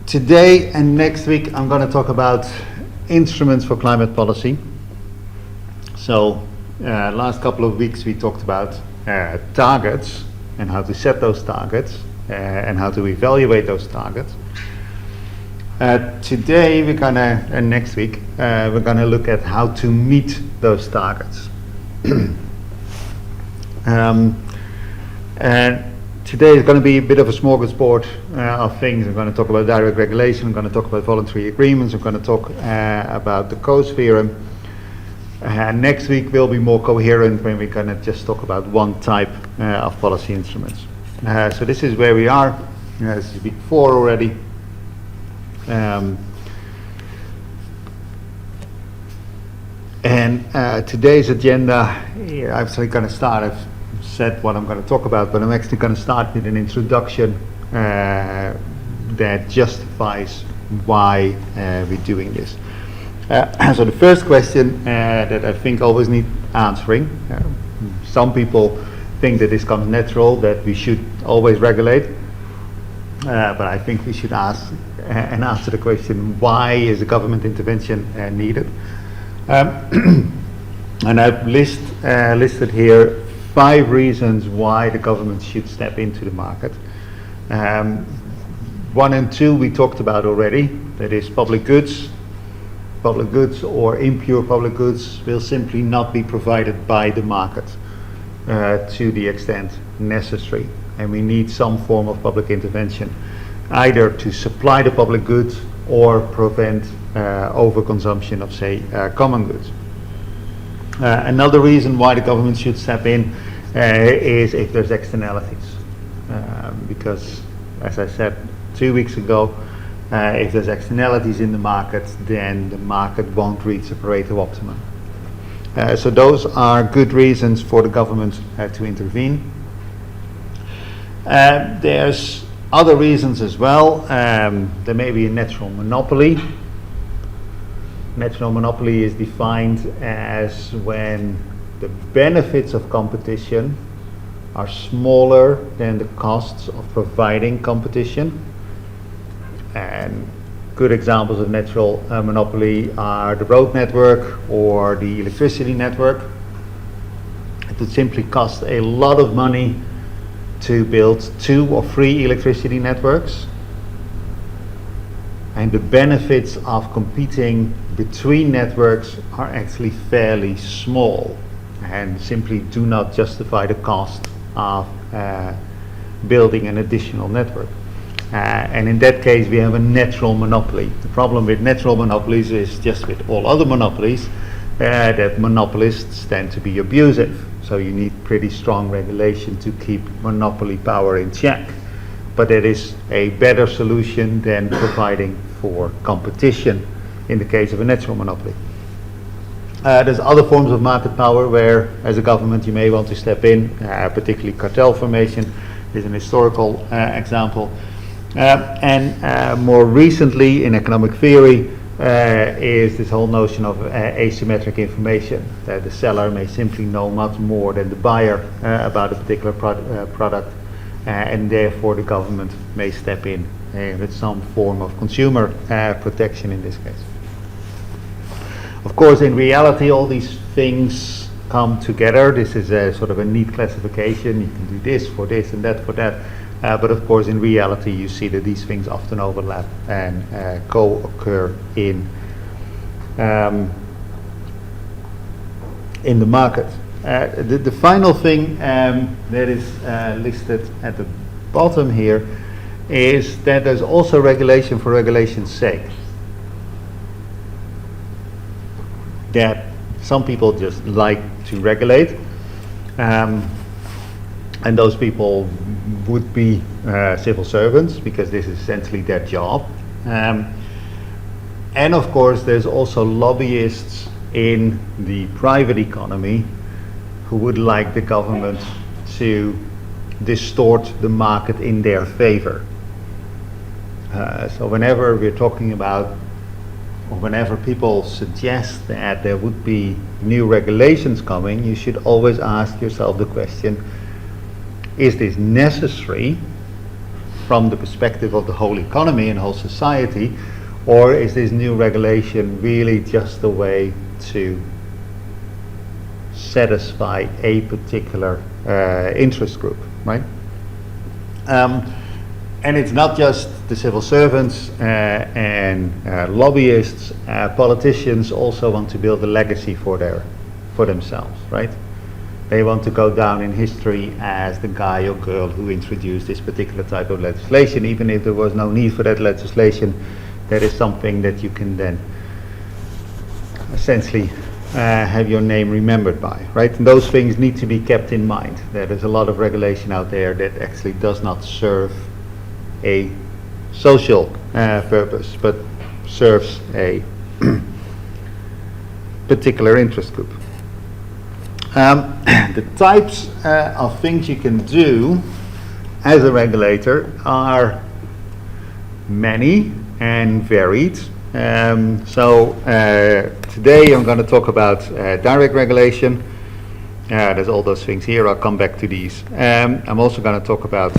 Today and next week I'm going to talk about instruments for climate policy. So last couple of weeks we talked about targets and how to set those targets and how to evaluate those targets. Today we're going to, and next week, we're going to look at how to meet those targets. And today is going to be a bit of a smorgasbord of things. I'm going to talk about direct regulation, I'm going to talk about voluntary agreements, I'm going to talk about the Coase Theorem. Next week will be more coherent when we're going to just talk about one type of policy instruments. So this is where we are. This is week 4 already. Today's agenda, I'm actually going to start, I've said what I'm going to talk about, but I'm actually going to start with an introduction that justifies why we're doing this. So the first question that I think always need answering, some people think that this comes natural, that we should always regulate, but I think we should ask and answer the question, why is a government intervention needed? And I've listed here 5 reasons why the government should step into the market. 1 and 2 we talked about already, that is public goods. Public goods or impure public goods will simply not be provided by the market to the extent necessary. And we need some form of public intervention, either to supply the public goods or prevent overconsumption of, say, common goods. Another reason why the government should step in is if there's externalities. Because, as I said 2 weeks ago, if there's externalities in the market, then the market won't reach a Pareto optimum. So those are good reasons for the government to intervene. There's other reasons as well. There may be a natural monopoly. Natural monopoly is defined as when the benefits of competition are smaller than the costs of providing competition. And good examples of natural monopoly are the road network or the electricity network. It would simply cost a lot of money to build 2 or 3 electricity networks, and the benefits of competing between networks are actually fairly small and simply do not justify the cost of building an additional network. And in that case we have a natural monopoly. The problem with natural monopolies is just with all other monopolies that monopolists tend to be abusive. So you need pretty strong regulation to keep monopoly power in check. But it is a better solution than providing for competition in the case of a natural monopoly. There's other forms of market power where, as a government, you may want to step in, particularly cartel formation is an historical example. And more recently in economic theory is this whole notion of asymmetric information, that the seller may simply know much more than the buyer about a particular product, and therefore the government may step in with some form of consumer protection in this case. Of course, in reality, all these things come together. This is a sort of a neat classification. You can do this for this and that for that. But of course, in reality, you see that these things often overlap and co-occur in the market. The final thing that is listed at the bottom here is that there's also regulation for regulation's sake. That some people just like to regulate, and those people would be civil servants because this is essentially their job. And of course there's also lobbyists in the private economy who would like the government to distort the market in their favor. So whenever we're talking about, or whenever people suggest that there would be new regulations coming, you should always ask yourself the question, is this necessary from the perspective of the whole economy and whole society, or is this new regulation really just a way to satisfy a particular interest group, right? And it's not just the civil servants and lobbyists, politicians also want to build a legacy for themselves, right? They want to go down in history as the guy or girl who introduced this particular type of legislation, even if there was no need for that legislation. That is something that you can then essentially have your name remembered by, right? And those things need to be kept in mind. There is a lot of regulation out there that actually does not serve a social purpose, but serves a particular interest group. The types of things you can do as a regulator are many and varied. So today I'm going to talk about direct regulation. There's all those things here. I'll come back to these. I'm also going to talk about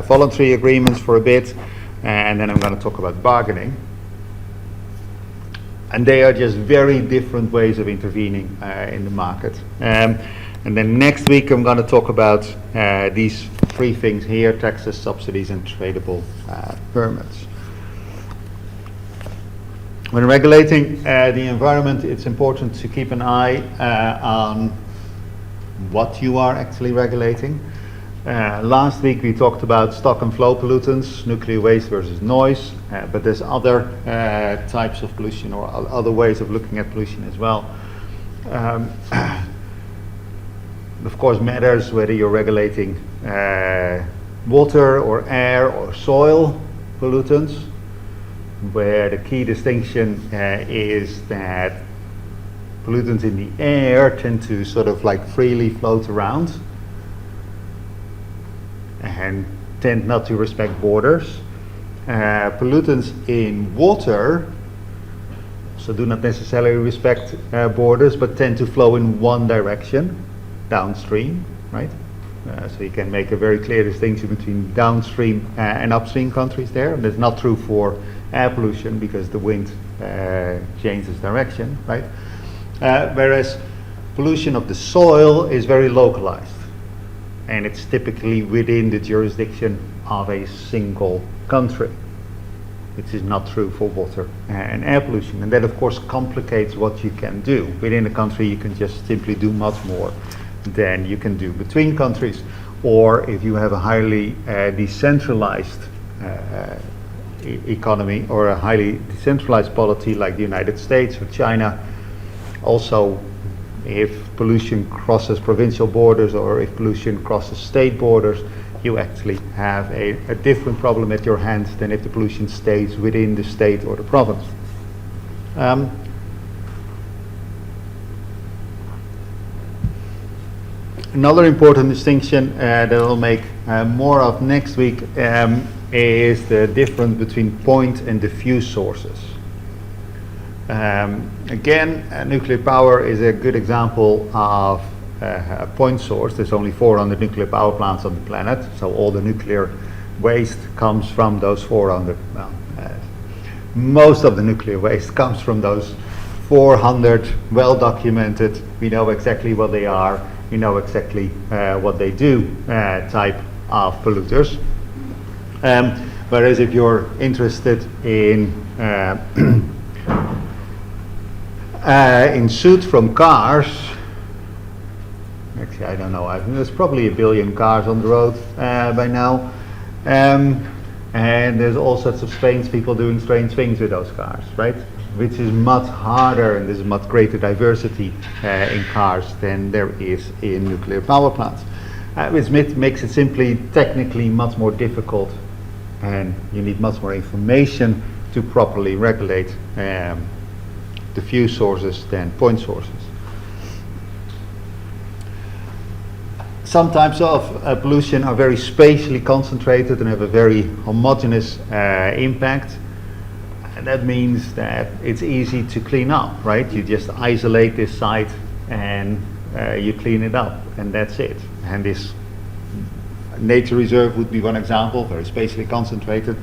voluntary agreements for a bit, and then I'm going to talk about bargaining. And they are just very different ways of intervening in the market. And then next week I'm going to talk about these three things here: taxes, subsidies, and tradable permits. When regulating the environment, it's important to keep an eye on what you are actually regulating. Last week we talked about stock and flow pollutants, nuclear waste versus noise, but there's other types of pollution or other ways of looking at pollution as well. Of course, matters whether you're regulating water or air or soil pollutants, where the key distinction is that pollutants in the air tend to sort of like freely float around and tend not to respect borders. Pollutants in water so do not necessarily respect borders, but tend to flow in one direction, downstream, right? So you can make a very clear distinction between downstream and upstream countries there. And that's not true for air pollution because the wind changes direction, right? Whereas pollution of the soil is very localized, and it's typically within the jurisdiction of a single country, which is not true for water and air pollution. And that of course complicates what you can do. Within a country you can just simply do much more than you can do between countries, or if you have a highly decentralized economy or a highly decentralized polity like the United States or China. Also, if pollution crosses provincial borders or if pollution crosses state borders, you actually have a different problem at your hands than if the pollution stays within the state or the province. Another important distinction that I'll make more of next week is the difference between point and diffuse sources. Again, nuclear power is a good example of a point source. There's only 400 nuclear power plants on the planet, so all the nuclear waste comes from those 400. Well, most of the nuclear waste comes from those 400 well documented, we know exactly what they are, we know exactly what they do type of polluters. Whereas if you're interested in soot from cars, actually I don't know, there's probably 1 billion cars on the road by now, and there's all sorts of strange people doing strange things with those cars, right? Which is much harder, and there's much greater diversity in cars than there is in nuclear power plants, which makes it simply technically much more difficult, and you need much more information to properly regulate diffuse sources than point sources. Some types of pollution are very spatially concentrated and have a very homogeneous impact. And that means that it's easy to clean up, right? You just isolate this site and you clean it up, and that's it. And this nature reserve would be one example, very spatially concentrated,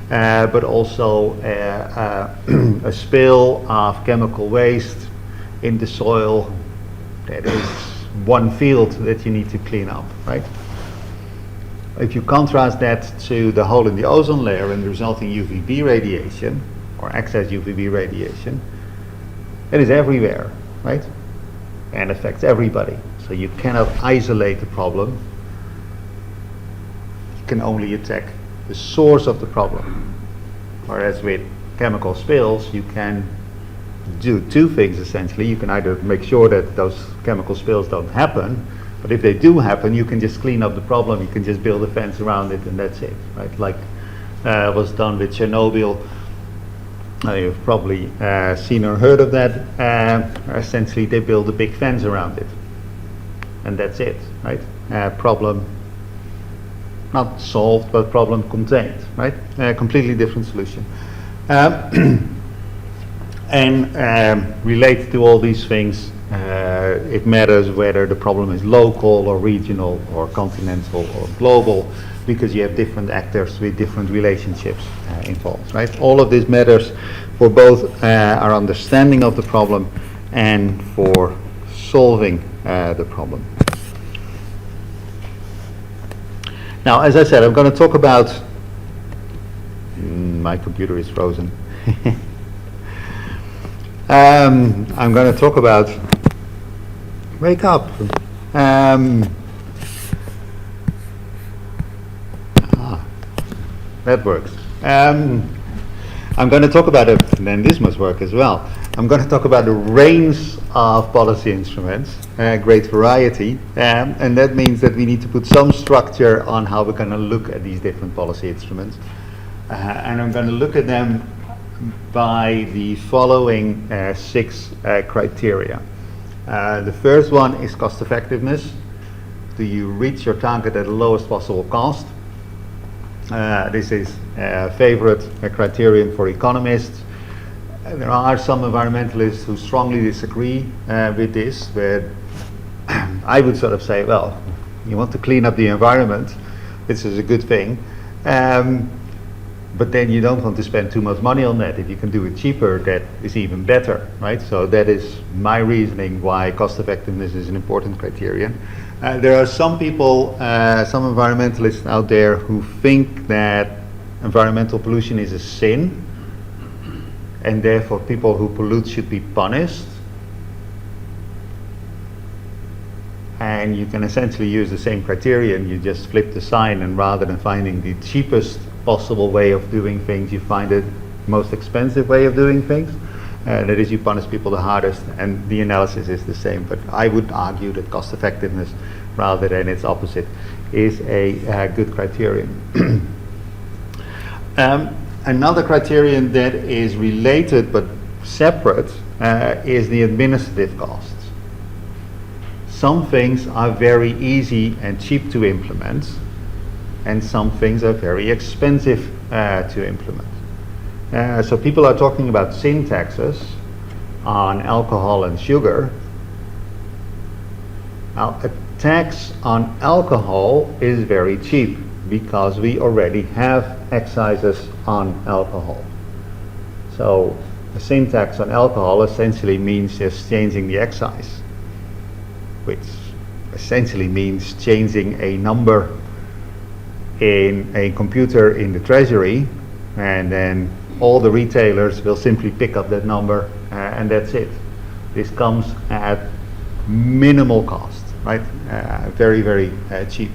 but also a spill of chemical waste in the soil. That is one field that you need to clean up, right? If you contrast that to the hole in the ozone layer and the resulting UVB radiation, or excess UVB radiation, it is everywhere, right? And affects everybody. So you cannot isolate the problem. You can only attack the source of the problem. Whereas with chemical spills, you can do two things essentially. You can either make sure that those chemical spills don't happen, but if they do happen, you can just clean up the problem. You can just build a fence around it, and that's it, right? Like was done with Chernobyl. You've probably seen or heard of that. Essentially, they build a big fence around it, and that's it, right? Problem not solved, but problem contained, right? Completely different solution. And related to all these things, it matters whether the problem is local or regional or continental or global, because you have different actors with different relationships involved, right? All of this matters for both our understanding of the problem and for solving the problem. Now, as I said, I'm going to talk about, my computer is frozen. I'm going to talk about, wake up. That works. I'm going to talk about it, then this must work as well. I'm going to talk about the range of policy instruments, great variety, and that means that we need to put some structure on how we're going to look at these different policy instruments. And I'm going to look at them by the following 6 criteria. The first one is cost effectiveness. Do you reach your target at the lowest possible cost? This is a favorite criterion for economists. There are some environmentalists who strongly disagree with this, but I would sort of say, well, you want to clean up the environment, this is a good thing, but then you don't want to spend too much money on that. If you can do it cheaper, that is even better, right? So that is my reasoning why cost effectiveness is an important criterion. There are some people, some environmentalists out there who think that environmental pollution is a sin, and therefore people who pollute should be punished. And you can essentially use the same criterion, you just flip the sign, and rather than finding the cheapest possible way of doing things, you find the most expensive way of doing things. That is, you punish people the hardest, and the analysis is the same. But I would argue that cost effectiveness, rather than its opposite, is a good criterion. Another criterion that is related but separate is the administrative costs. Some things are very easy and cheap to implement, and some things are very expensive to implement. So people are talking about sin taxes on alcohol and sugar. Now, a tax on alcohol is very cheap because we already have excises on alcohol. So a sin tax on alcohol essentially means just changing the excise, which essentially means changing a number in a computer in the treasury, and then all the retailers will simply pick up that number, and that's it. This comes at minimal cost, right? Very, very cheap.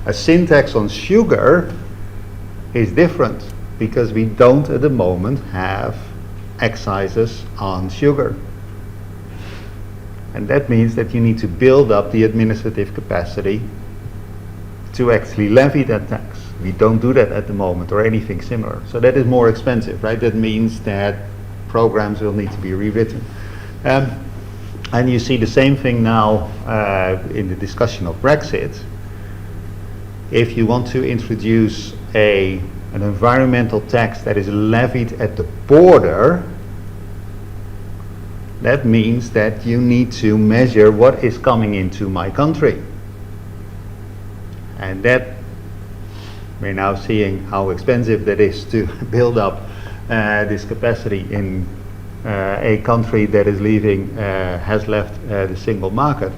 A sin tax on sugar is different because we don't at the moment have excises on sugar. And that means that you need to build up the administrative capacity to actually levy that tax. We don't do that at the moment, or anything similar. So that is more expensive, right? That means that programs will need to be rewritten. And you see the same thing now in the discussion of Brexit. If you want to introduce an environmental tax that is levied at the border, that means that you need to measure what is coming into my country. And that we're now seeing how expensive that is to build up this capacity in a country that is leaving, has left the single market.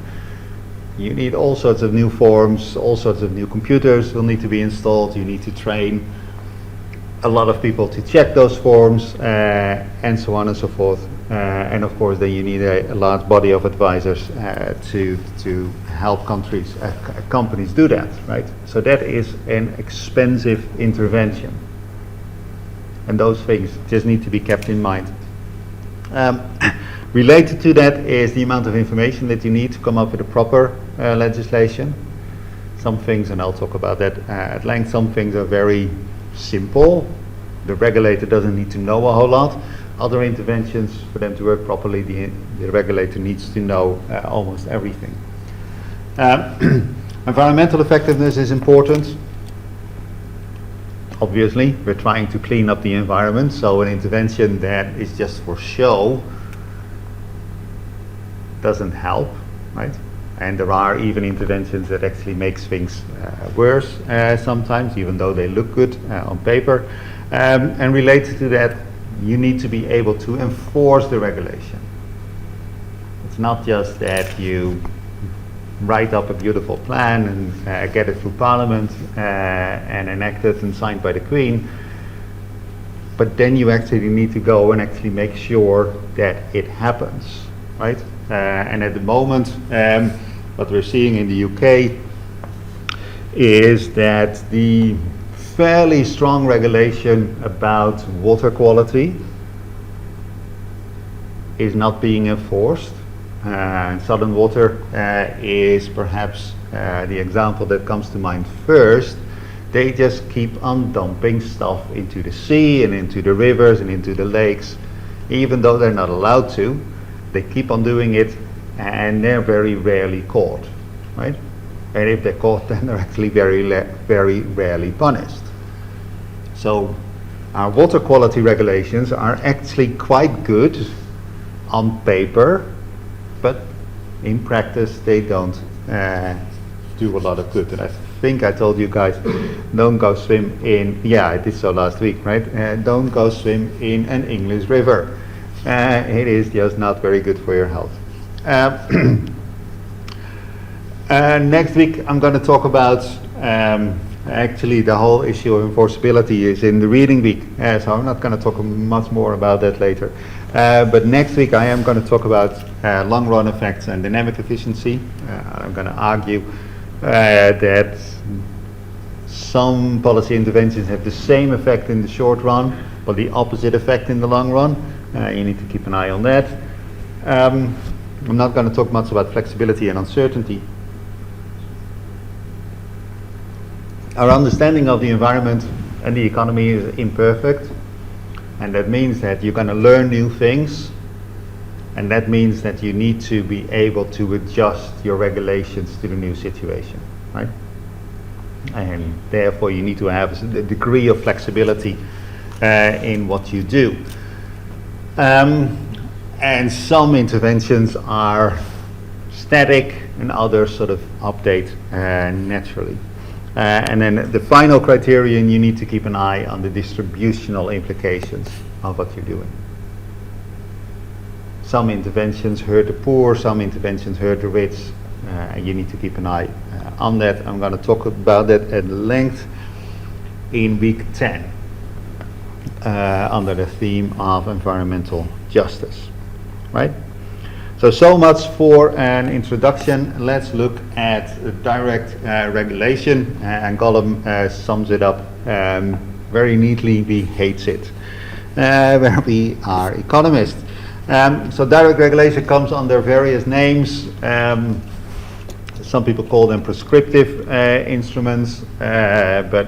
You need all sorts of new forms, all sorts of new computers will need to be installed. You need to train a lot of people to check those forms, and so on and so forth. And of course, then you need a large body of advisors to help companies do that, right? So that is an expensive intervention, and those things just need to be kept in mind. Related to that is the amount of information that you need to come up with a proper legislation. Some things, and I'll talk about that at length, some things are very simple. The regulator doesn't need to know a whole lot. Other interventions, for them to work properly, the regulator needs to know almost everything. Environmental effectiveness is important. Obviously, we're trying to clean up the environment, so an intervention that is just for show doesn't help, right? And there are even interventions that actually makes things worse sometimes, even though they look good on paper. And related to that, you need to be able to enforce the regulation. It's not just that you write up a beautiful plan and get it through Parliament and enacted and signed by the Queen, but then you actually need to go and actually make sure that it happens, right? And at the moment, what we're seeing in the UK is that the fairly strong regulation about water quality is not being enforced. Southern Water is perhaps the example that comes to mind first. They just keep on dumping stuff into the sea and into the rivers and into the lakes, even though they're not allowed to. They keep on doing it, and they're very rarely caught, right? And if they're caught, then they're actually very rarely punished. So our water quality regulations are actually quite good on paper, but in practice they don't do a lot of good. And I think I told you guys, don't go swim in, yeah, I did so last week, right? Don't go swim in an English river. It is just not very good for your health. Next week I'm going to talk about, actually the whole issue of enforceability is in the reading week, so I'm not going to talk much more about that later. But next week I am going to talk about long run effects and dynamic efficiency. I'm going to argue that some policy interventions have the same effect in the short run, but the opposite effect in the long run. You need to keep an eye on that. I'm not going to talk much about flexibility and uncertainty. Our understanding of the environment and the economy is imperfect, and that means that you're going to learn new things, and that means that you need to be able to adjust your regulations to the new situation, right? And therefore you need to have a degree of flexibility in what you do. And some interventions are static and others sort of update naturally. And then the final criterion, you need to keep an eye on the distributional implications of what you're doing. Some interventions hurt the poor, some interventions hurt the rich. You need to keep an eye on that. I'm going to talk about that at length in week 10 under the theme of environmental justice, right? So much for an introduction. Let's look at direct regulation, and Gollum sums it up very neatly. We hates it, where we are economists. So direct regulation comes under various names. Some people call them prescriptive instruments, but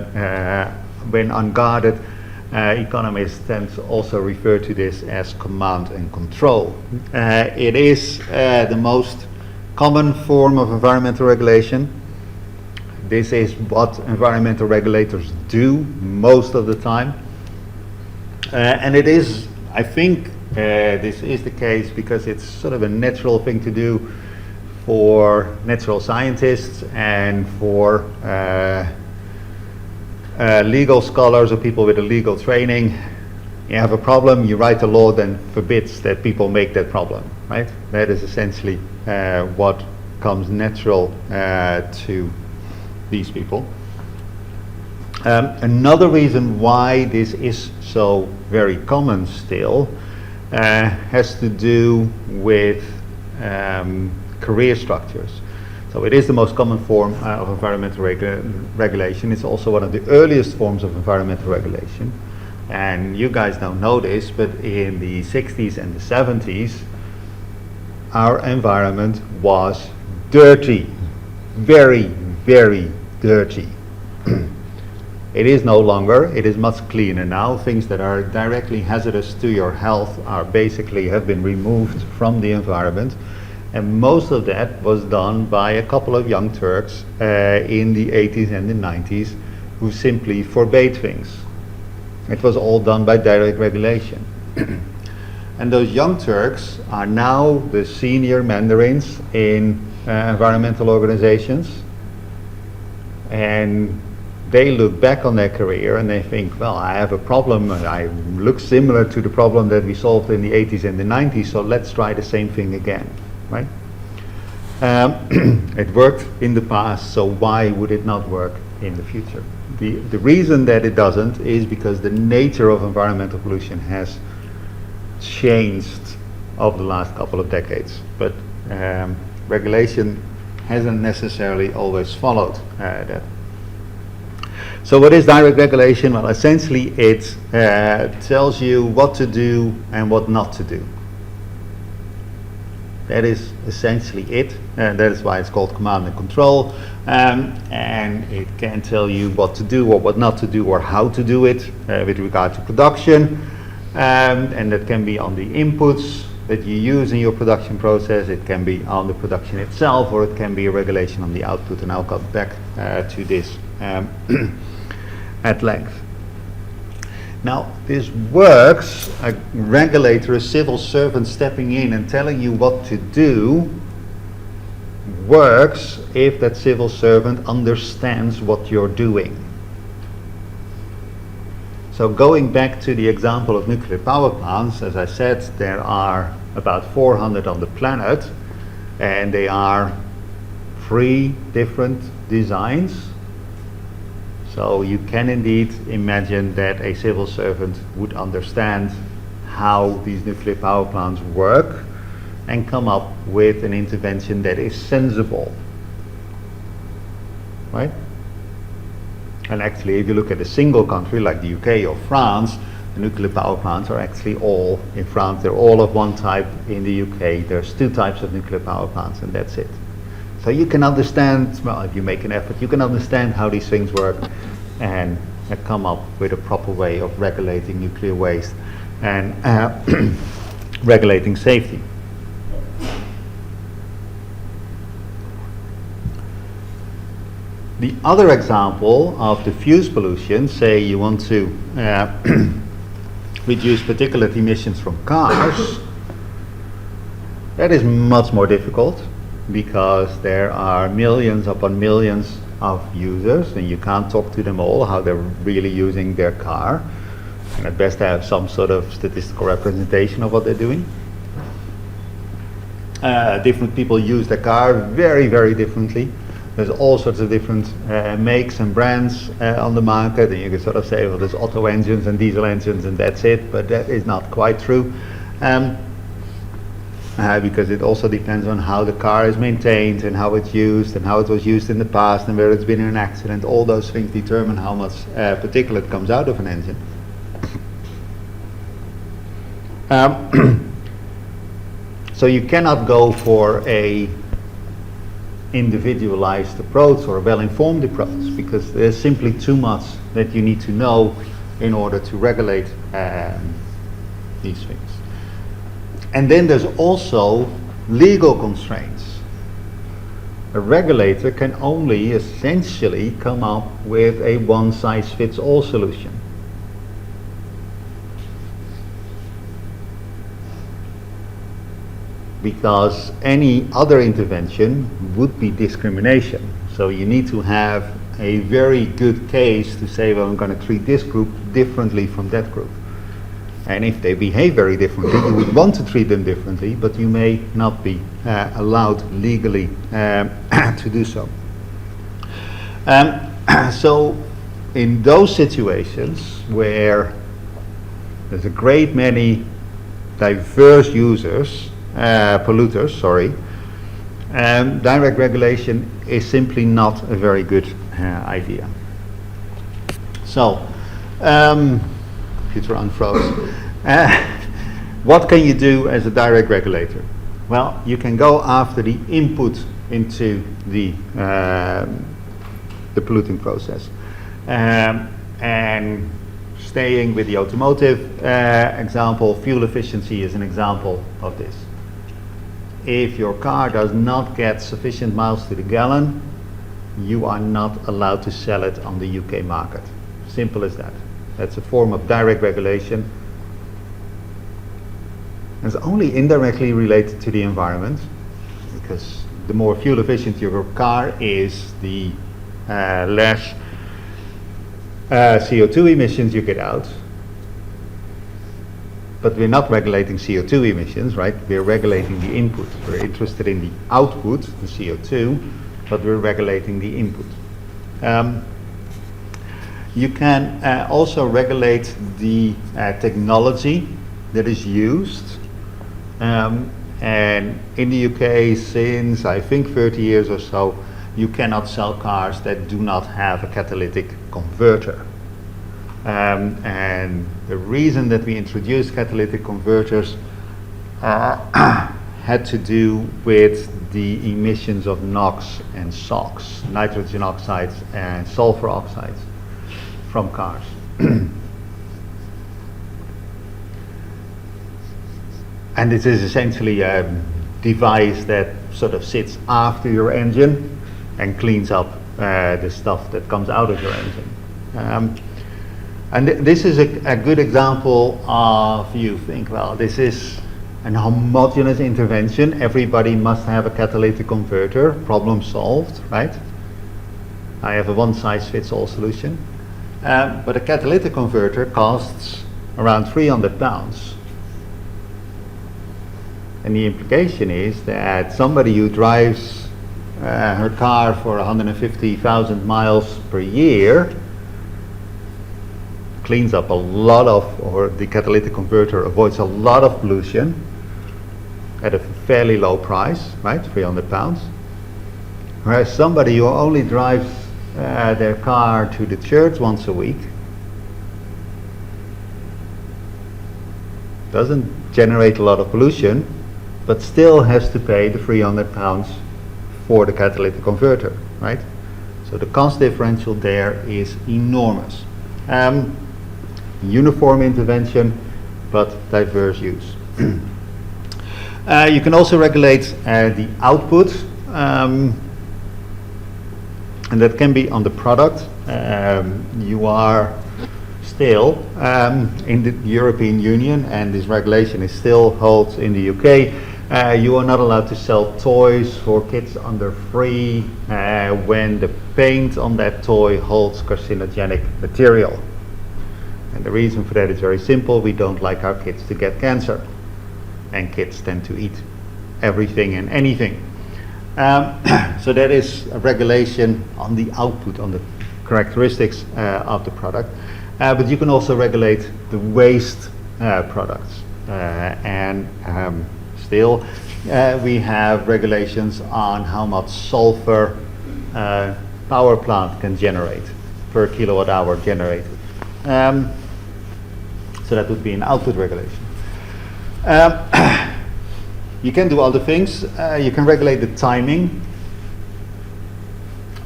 when unguarded, economists tend to also refer to this as command and control. It is the most common form of environmental regulation. This is what environmental regulators do most of the time. And it is, I think, this is the case because it's sort of a natural thing to do for natural scientists and for legal scholars or people with a legal training, you have a problem, you write a law that forbids that people make that problem, right? That is essentially what comes natural to these people. Another reason why this is so very common still has to do with career structures. So it is the most common form of environmental regulation. It's also one of the earliest forms of environmental regulation. And you guys don't know this, but in the 60s and the 70s, our environment was dirty. Very, very dirty. It is no longer. It is much cleaner now. Things that are directly hazardous to your health are basically have been removed from the environment. And most of that was done by a couple of young Turks in the 80s and the 90s who simply forbade things. It was all done by direct regulation. And those young Turks are now the senior mandarins in environmental organizations. And they look back on their career and they think, well, I have a problem. I look similar to the problem that we solved in the 80s and the 90s, so let's try the same thing again. Right? It worked in the past, so why would it not work in the future? The reason that it doesn't is because the nature of environmental pollution has changed over the last couple of decades. But regulation hasn't necessarily always followed that. So what is direct regulation? Well, essentially it tells you what to do and what not to do. That is essentially it, and that is why it's called command and control. And it can tell you what to do or what not to do or how to do it with regard to production. And that can be on the inputs that you use in your production process. It can be on the production itself, or it can be a regulation on the output. And I'll come back to this at length. Now, this works, a regulator, a civil servant stepping in and telling you what to do, works if that civil servant understands what you're doing. So going back to the example of nuclear power plants, as I said, there are about 400 on the planet, and they are 3 different designs. So you can indeed imagine that a civil servant would understand how these nuclear power plants work and come up with an intervention that is sensible, right? And actually, if you look at a single country like the UK or France, the nuclear power plants are actually all in France. They're all of one type. In the UK, there's 2 types of nuclear power plants, and that's it. So you can understand, well, if you make an effort, you can understand how these things work and come up with a proper way of regulating nuclear waste and regulating safety. The other example of diffuse pollution, say you want to reduce particulate emissions from cars, that is much more difficult, because there are millions upon millions of users and you can't talk to them all how they're really using their car, and at best have some sort of statistical representation of what they're doing. Different people use their car very, very differently. There's all sorts of different makes and brands on the market, and you can sort of say, well, there's auto engines and diesel engines and that's it, but that is not quite true. Because it also depends on how the car is maintained and how it's used and how it was used in the past and where it's been in an accident. All those things determine how much particulate comes out of an engine. So you cannot go for a individualized approach or a well-informed approach, because there's simply too much that you need to know in order to regulate these things. And then there's also legal constraints. A regulator can only essentially come up with a one-size-fits-all solution. Because any other intervention would be discrimination. So you need to have a very good case to say, well, I'm going to treat this group differently from that group. And if they behave very differently, you would want to treat them differently, but you may not be allowed legally to do so. So in those situations where there's a great many diverse users, polluters, sorry, direct regulation is simply not a very good idea. So, computer unfroze. What can you do as a direct regulator? Well, you can go after the input into the polluting process. And staying with the automotive example, fuel efficiency is an example of this. If your car does not get sufficient miles to the gallon, you are not allowed to sell it on the UK market. Simple as that. That's a form of direct regulation. It's only indirectly related to the environment, because the more fuel efficient your car is, the less CO2 emissions you get out. But we're not regulating CO2 emissions, right? We're regulating the input. We're interested in the output, the CO2, but we're regulating the input. You can also regulate the technology that is used. And in the UK, since I think 30 years or so, you cannot sell cars that do not have a catalytic converter. And the reason that we introduced catalytic converters had to do with the emissions of NOx and SOx, nitrogen oxides and sulfur oxides, from cars. And this is essentially a device that sort of sits after your engine and cleans up the stuff that comes out of your engine. And this is a good example of, you think, well, this is an homogeneous intervention. Everybody must have a catalytic converter. Problem solved, right? I have a one-size-fits-all solution. But a catalytic converter costs around 300 pounds. And the implication is that somebody who drives her car for 150,000 miles per year cleans up a lot of, or the catalytic converter avoids a lot of pollution at a fairly low price, right? 300 pounds. Whereas somebody who only drives their car to the church once a week doesn't generate a lot of pollution, but still has to pay the 300 pounds for the catalytic converter, right? So the cost differential there is enormous. Uniform intervention, but diverse use. You can also regulate the output, and that can be on the product. You are still in the European Union, and this regulation is still holds in the UK. You are not allowed to sell toys for kids under 3 when the paint on that toy holds carcinogenic material. And the reason for that is very simple. We don't like our kids to get cancer. And kids tend to eat everything and anything. So that is a regulation on the output, on the characteristics of the product. But you can also regulate the waste products. And still, we have regulations on how much sulfur power plant can generate per kilowatt hour generated. So that would be an output regulation. You can do other things. You can regulate the timing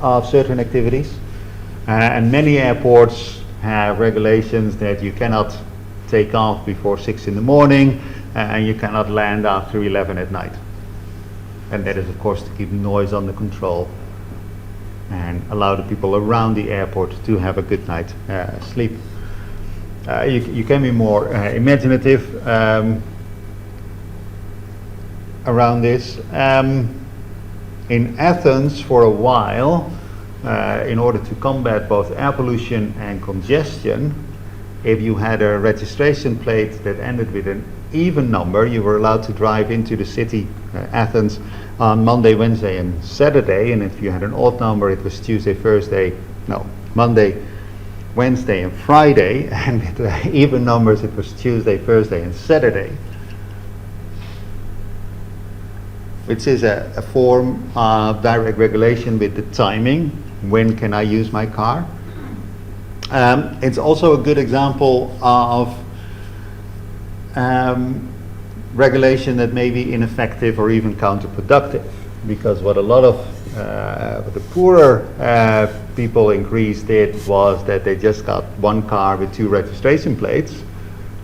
of certain activities. And many airports have regulations that you cannot take off before 6 in the morning and you cannot land after 11 at night. And that is, of course, to keep noise under control and allow the people around the airport to have a good night's sleep. You can be more imaginative around this. In Athens, for a while, in order to combat both air pollution and congestion, if you had a registration plate that ended with an even number, you were allowed to drive into the city, Athens, on Monday, Wednesday, and Saturday. And if you had an odd number, it was Monday, Wednesday, and Friday. And with even numbers, it was Tuesday, Thursday, and Saturday. Which is a form of direct regulation with the timing. When can I use my car? It's also a good example of regulation that may be ineffective or even counterproductive, because what a lot of the poorer people in Greece did was that they just got one car with 2 registration plates,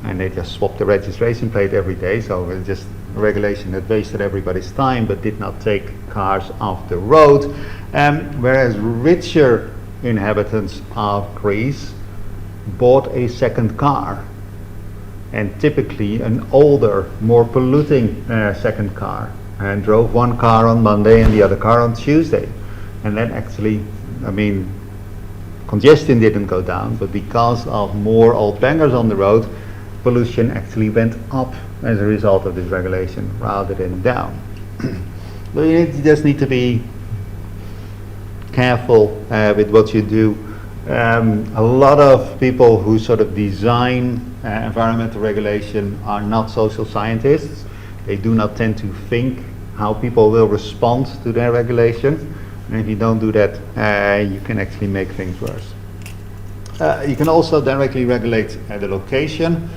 and they just swapped the registration plate every day. So it's just a regulation that wasted everybody's time but did not take cars off the road. Whereas richer inhabitants of Greece bought a second car, and typically an older, more polluting second car, and drove one car on Monday and the other car on Tuesday. And then actually, congestion didn't go down, but because of more old bangers on the road, pollution actually went up as a result of this regulation rather than down. But you just need to be careful with what you do. A lot of people who sort of design environmental regulation are not social scientists. They do not tend to think how people will respond to their regulation. And if you don't do that, you can actually make things worse. You can also directly regulate the location.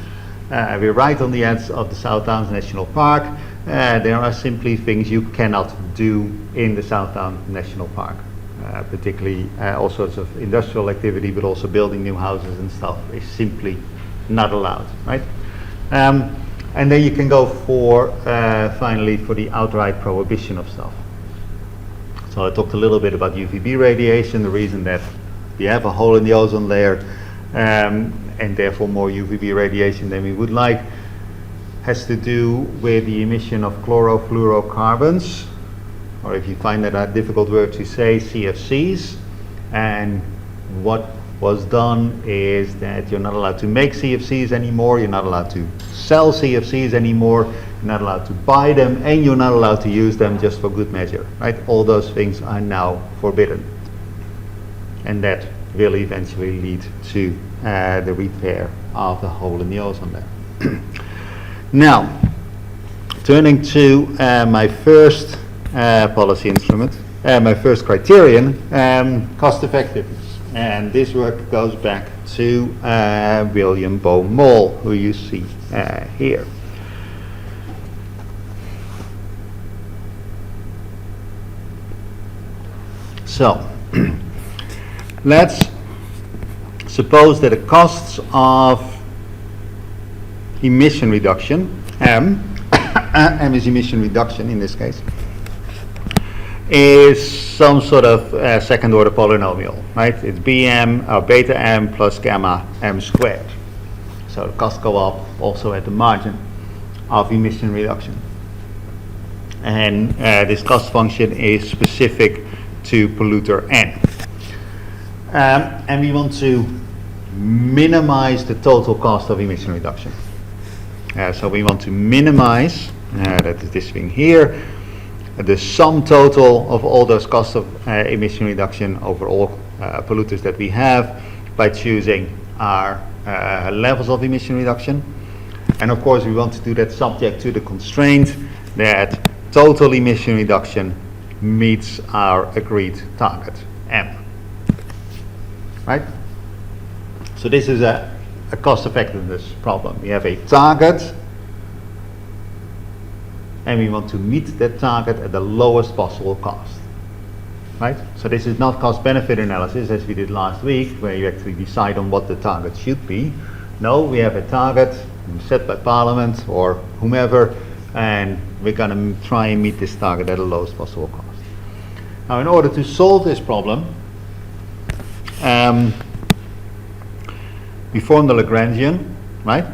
We're right on the edge of the South Downs National Park. There are simply things you cannot do in the South Downs National Park. Particularly all sorts of industrial activity, but also building new houses and stuff is simply not allowed, right? And then you can go for, finally, for the outright prohibition of stuff. So I talked a little bit about UVB radiation, the reason that we have a hole in the ozone layer, and therefore more UVB radiation than we would like, has to do with the emission of chlorofluorocarbons, or if you find that a difficult word to say, CFCs. And what was done is that you're not allowed to make CFCs anymore, you're not allowed to sell CFCs anymore, you're not allowed to buy them, and you're not allowed to use them just for good measure, right? All those things are now forbidden. And that will eventually lead to the repair of the hole in the ozone layer. Now, turning to my first policy instrument, my first criterion, cost effectiveness. And this work goes back to William Baumol, who you see here. So, let's suppose that the costs of emission reduction, M is emission reduction in this case, is some sort of second order polynomial, right? It's Bm or beta m plus gamma m squared. So the costs go up also at the margin of emission reduction. And this cost function is specific to polluter n. And we want to minimize the total cost of emission reduction. So we want to minimize, that is this thing here, the sum total of all those costs of emission reduction over all polluters that we have by choosing our levels of emission reduction. And of course we want to do that subject to the constraint that total emission reduction meets our agreed target, M. Right? So this is a cost effectiveness problem. We have a target and we want to meet that target at the lowest possible cost. Right? So this is not cost benefit analysis as we did last week, where you actually decide on what the target should be. No, we have a target set by Parliament or whomever, and we're going to try and meet this target at the lowest possible cost. Now, in order to solve this problem, we form the Lagrangian, right?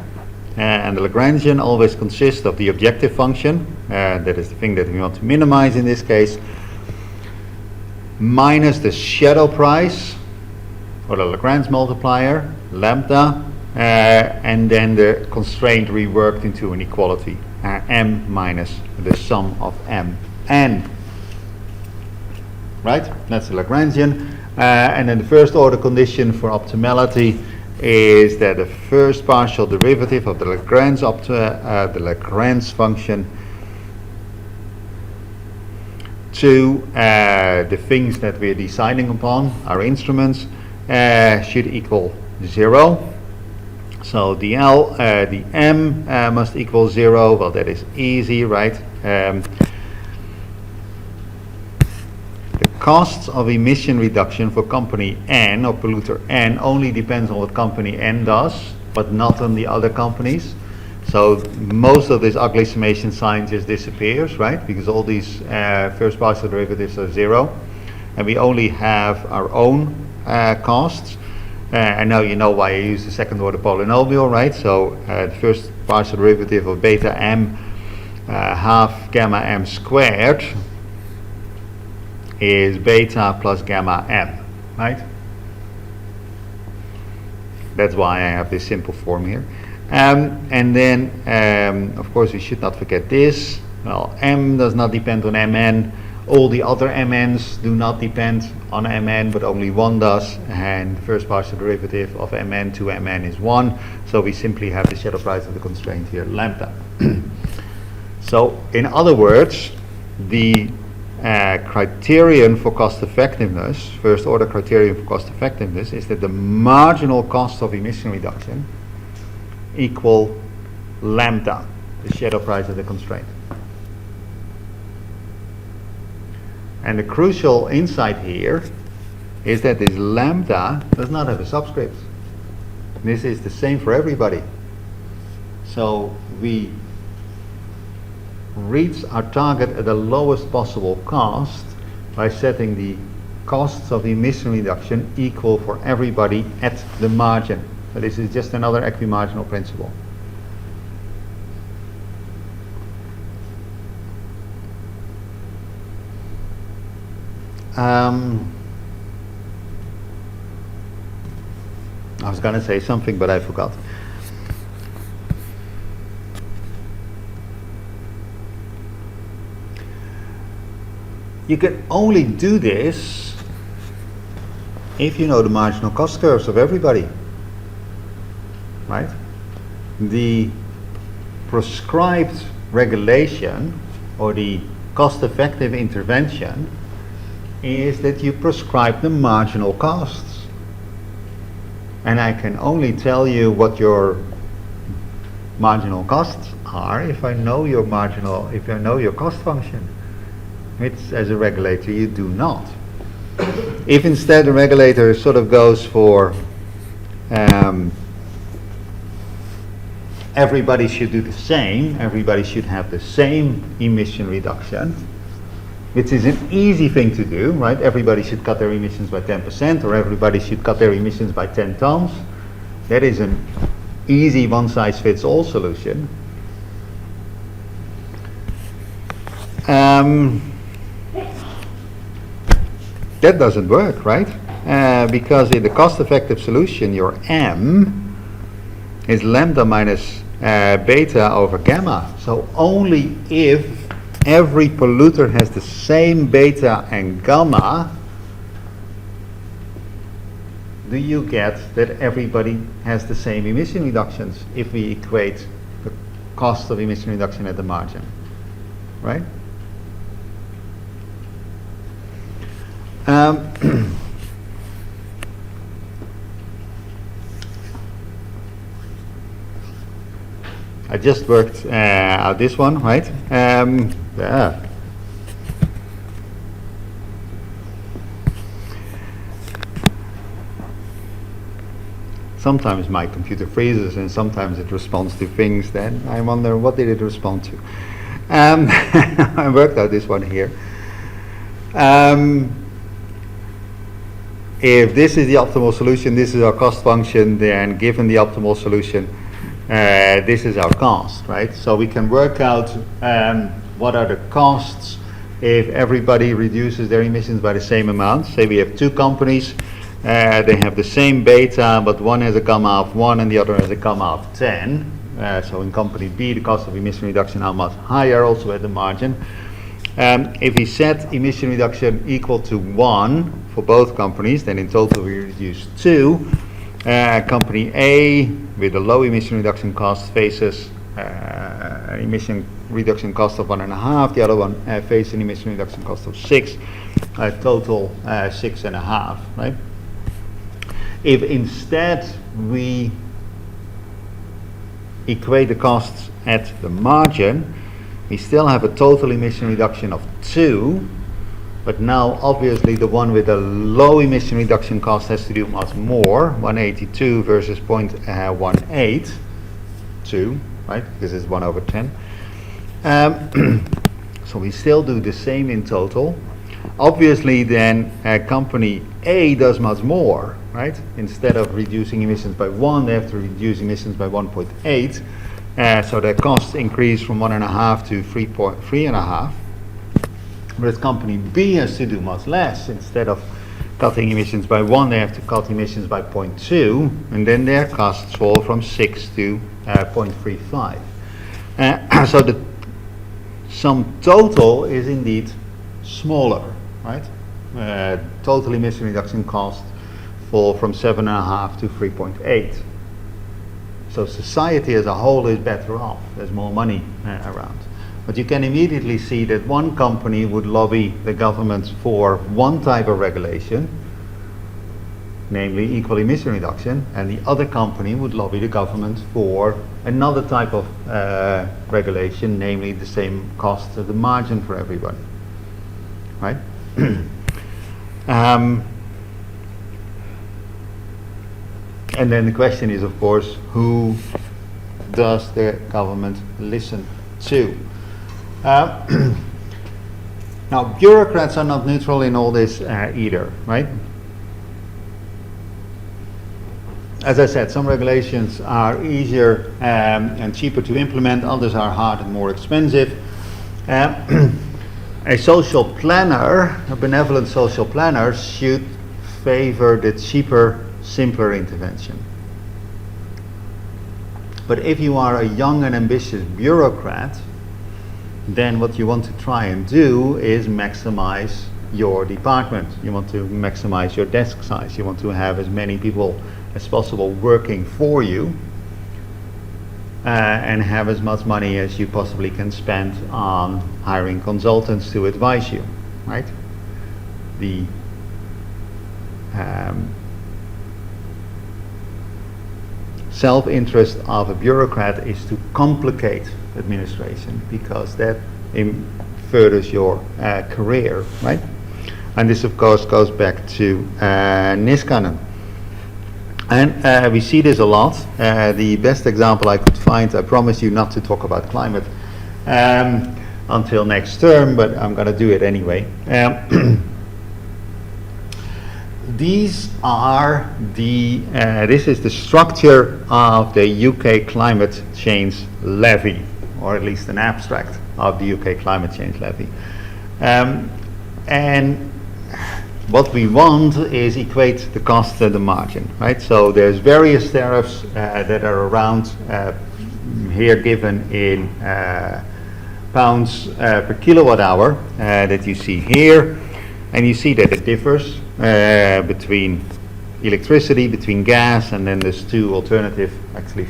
And the Lagrangian always consists of the objective function, that is the thing that we want to minimize in this case, minus the shadow price, or the Lagrange multiplier, lambda, and then the constraint reworked into an equality, m minus the sum of m n. Right? That's the Lagrangian. And then the first order condition for optimality is that the first partial derivative of the Lagrange function to the things that we're deciding upon, our instruments, should equal 0. So the m must equal 0. Well, that is easy, right? The costs of emission reduction for company N or polluter N only depends on what company N does, but not on the other companies. So most of this ugly summation sign just disappears, right? Because all these first partial derivatives are 0, and we only have our own costs. And now you know why I use the second order polynomial, right? So the first partial derivative of beta m half gamma m squared is beta plus gamma m, right? That's why I have this simple form here. And then, of course, we should not forget this. Well, m does not depend on mn. All the other mn's do not depend on mn, but only one does. And the first partial derivative of mn to mn is 1. So we simply have the shadow price of the constraint here, lambda. So, in other words, the criterion for cost effectiveness, first order criterion for cost effectiveness, is that the marginal cost of emission reduction equal lambda, the shadow price of the constraint. And the crucial insight here is that this lambda does not have a subscript. This is the same for everybody. So we reach our target at the lowest possible cost by setting the costs of emission reduction equal for everybody at the margin. So this is just another equimarginal principle. I was going to say something, but I forgot. You can only do this if you know the marginal cost curves of everybody, right? The prescribed regulation or the cost-effective intervention is that you prescribe the marginal costs. And I can only tell you what your marginal costs are if I know your cost function, which as a regulator you do not. If instead the regulator sort of goes for everybody should do the same, everybody should have the same emission reduction, which is an easy thing to do, right? Everybody should cut their emissions by 10%, or everybody should cut their emissions by 10 tons. That is an easy one-size-fits-all solution. That doesn't work, right? Because in the cost-effective solution, your m is lambda minus beta over gamma. So only if every polluter has the same beta and gamma do you get that everybody has the same emission reductions if we equate the cost of emission reduction at the margin, right? I just worked out this one, right? Yeah. Sometimes my computer freezes and sometimes it responds to things that I wonder what did it respond to. I worked out this one here. If this is the optimal solution, this is our cost function, then given the optimal solution, this is our cost, right? So we can work out what are the costs if everybody reduces their emissions by the same amount. Say we have two companies, they have the same beta, but one has a gamma of 1 and the other has a gamma of 10. So in company B, the cost of emission reduction are much higher, also at the margin. If we set emission reduction equal to 1 for both companies, then in total we reduce 2. Company A with a low emission reduction cost faces emission reduction cost of 1.5, the other one faces an emission reduction cost of 6, total 6.5, right? If instead we equate the costs at the margin, we still have a total emission reduction of 2, but now obviously the one with a low emission reduction cost has to do much more, 182 versus 0.182, right, because it's 1 over 10. So we still do the same in total. Obviously then company A does much more, right? Instead of reducing emissions by 1, they have to reduce emissions by 1.8. So their costs increase from 1.5 to 3.5. Whereas company B has to do much less. Instead of cutting emissions by 1, they have to cut emissions by 0.2, and then their costs fall from 6 to 0.35. So the sum total is indeed smaller, right? Total emission reduction costs fall from 7.5 to 3.8. So society as a whole is better off. There's more money around. But you can immediately see that one company would lobby the government for one type of regulation, namely equal emission reduction, and the other company would lobby the government for another type of regulation, namely the same cost at the margin for everybody, right? And then the question is, of course, who does the government listen to? Now, bureaucrats are not neutral in all this either, right? As I said, some regulations are easier and cheaper to implement, others are hard and more expensive. A social planner, a benevolent social planner, should favor the cheaper, simpler intervention. But if you are a young and ambitious bureaucrat, then what you want to try and do is maximize your department. You want to maximize your desk size. You want to have as many people as possible working for you and have as much money as you possibly can spend on hiring consultants to advise you, right? The self-interest of a bureaucrat is to complicate administration, because that furthers your career, right? And this of course goes back to Niskanen. And we see this a lot. The best example I could find, I promise you not to talk about climate until next term, but I'm going to do it anyway. These are this is the structure of the UK climate change levy, or at least an abstract of the UK climate change levy. And what we want is equate the cost to the margin, right? So there's various tariffs that are around here given in pounds per kilowatt hour that you see here, and you see that it differs between electricity, between gas, and then there's two alternative, actually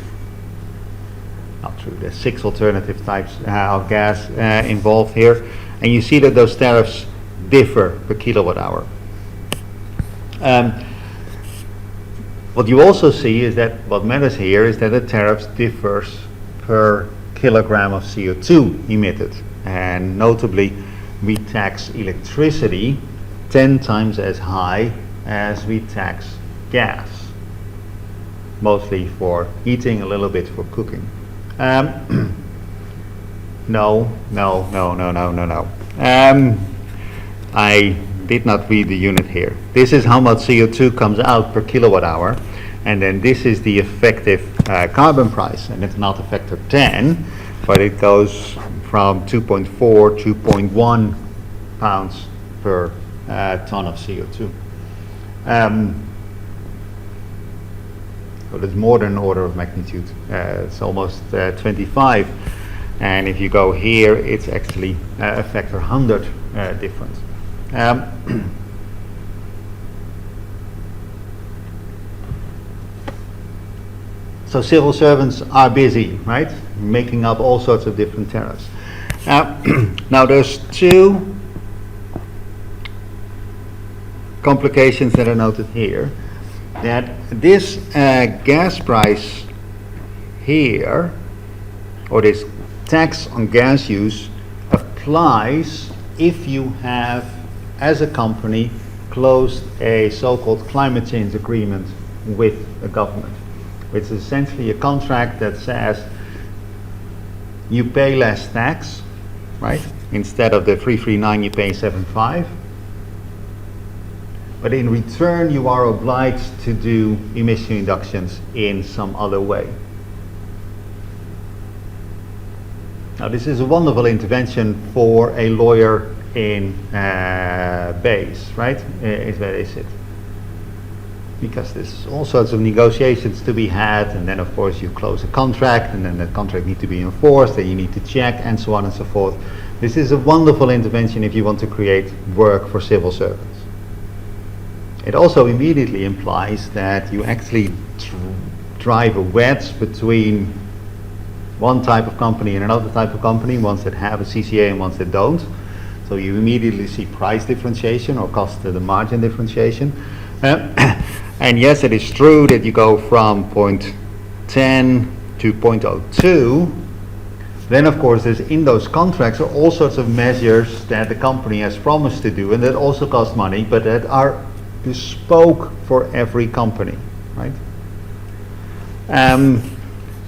not true, there's 6 alternative types of gas involved here, and you see that those tariffs differ per kilowatt hour. What you also see is that what matters here is that the tariffs differs per kilogram of CO2 emitted, and notably we tax electricity 10 times as high as we tax gas, mostly for heating, a little bit for cooking. No. I did not read the unit here. This is how much CO2 comes out per kilowatt hour, and then this is the effective carbon price, and it's not a factor 10, but it goes from 2.4, 2.1 pounds per ton of CO2. Well, it's more than an order of magnitude. It's almost 25. And if you go here, it's actually a factor 100 difference. So civil servants are busy, right? Making up all sorts of different tariffs. Now there's two complications that are noted here. That this gas price here, or this tax on gas use, applies if you have, as a company, closed a so-called climate change agreement with the government, which is essentially a contract that says you pay less tax, right? Instead of the 339, you pay 75. But in return, you are obliged to do emission reductions in some other way. Now, this is a wonderful intervention for a lawyer in base, right? Is where they sit. Because there's all sorts of negotiations to be had, and then of course you close a contract, and then that contract needs to be enforced, and you need to check, and so on and so forth. This is a wonderful intervention if you want to create work for civil servants. It also immediately implies that you actually drive a wedge between one type of company and another type of company, ones that have a CCA and ones that don't. So you immediately see price differentiation or cost to the margin differentiation. And yes, it is true that you go from 0.10 to 0.02. Then of course there's in those contracts are all sorts of measures that the company has promised to do and that also cost money, but that are bespoke for every company, right?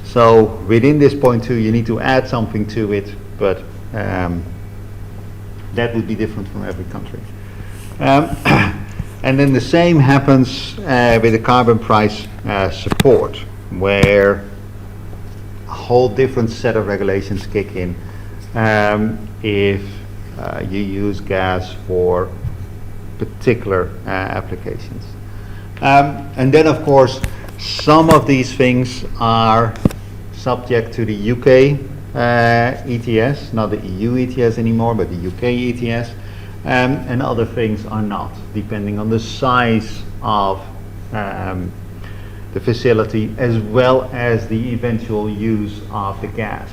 So within this 0.2 you need to add something to it, but that would be different from every country. And then the same happens with the carbon price support, where a whole different set of regulations kick in if you use gas for particular applications. And then of course some of these things are subject to the UK ETS, not the EU ETS anymore, but the UK ETS. And other things are not, depending on the size of the facility as well as the eventual use of the gas.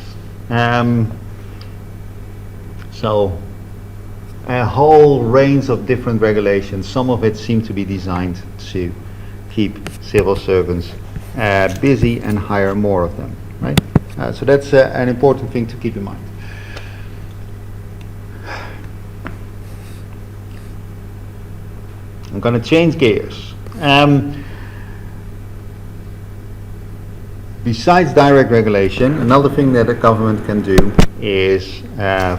So a whole range of different regulations. Some of it seem to be designed to keep civil servants busy and hire more of them, right? So that's an important thing to keep in mind. I'm going to change gears. Besides direct regulation, another thing that a government can do is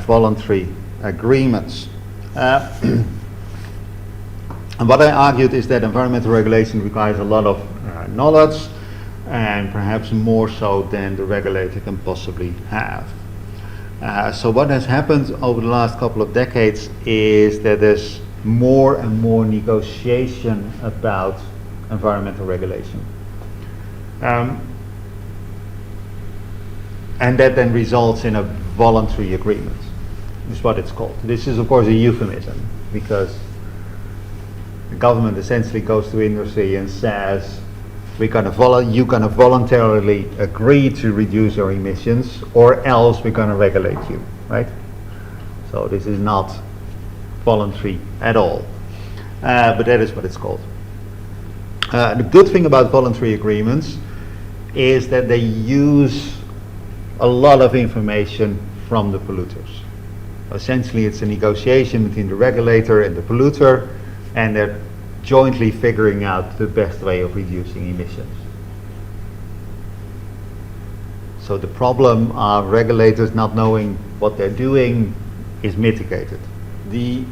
voluntary agreements. And what I argued is that environmental regulation requires a lot of knowledge, and perhaps more so than the regulator can possibly have. So what has happened over the last couple of decades is that there's more and more negotiation about environmental regulation. And that then results in a voluntary agreement, is what it's called. This is of course a euphemism, because the government essentially goes to industry and says, you're going to voluntarily agree to reduce your emissions, or else we're going to regulate you, right? So this is not voluntary at all, but that is what it's called. The good thing about voluntary agreements is that they use a lot of information from the polluters. Essentially it's a negotiation between the regulator and the polluter, and they're jointly figuring out the best way of reducing emissions. So the problem of regulators not knowing what they're doing is mitigated. The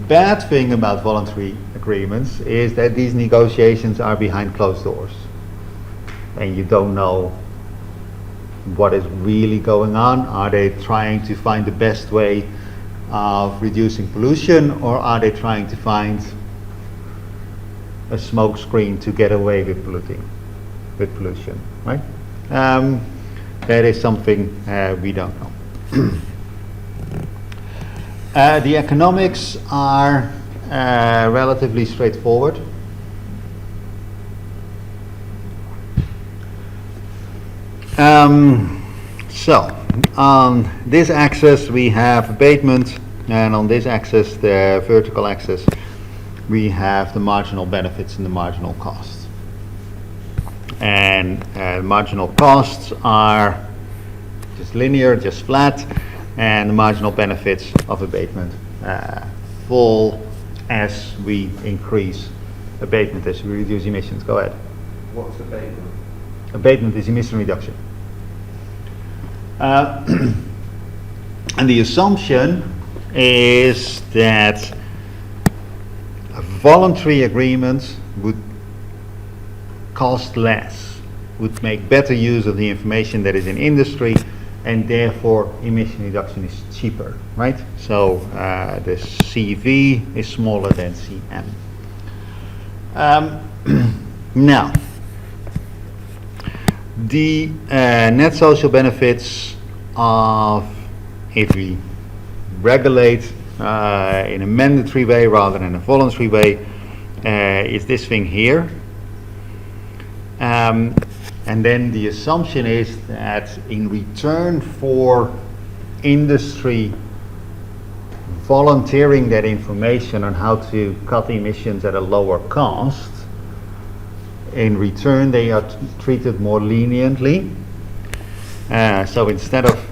bad thing about voluntary agreements is that these negotiations are behind closed doors, and you don't know what is really going on. Are they trying to find the best way of reducing pollution, or are they trying to find a smoke screen to get away with pollution, right? That is something we don't know. The economics are relatively straightforward. So on this axis we have abatement, and on this axis, the vertical axis, we have the marginal benefits and the marginal costs. And marginal costs are just linear, just flat, and the marginal benefits of abatement fall as we increase abatement, as we reduce emissions. Go ahead. What's abatement? Abatement is emission reduction. And the assumption is that a voluntary agreement would cost less, would make better use of the information that is in industry, and therefore emission reduction is cheaper, right? So the CV is smaller than CM. Now, the net social benefits of, if we regulate in a mandatory way rather than a voluntary way, is this thing here. And then the assumption is that in return for industry volunteering that information on how to cut emissions at a lower cost, in return they are treated more leniently. So instead of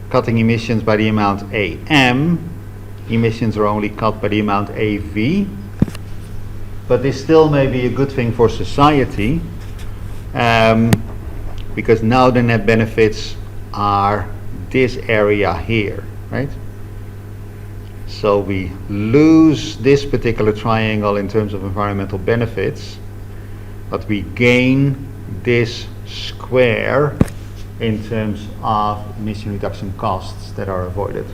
cutting emissions by the amount AM, emissions are only cut by the amount AV. But this still may be a good thing for society, because now the net benefits are this area here, right? So we lose this particular triangle in terms of environmental benefits, but we gain this square in terms of emission reduction costs that are avoided.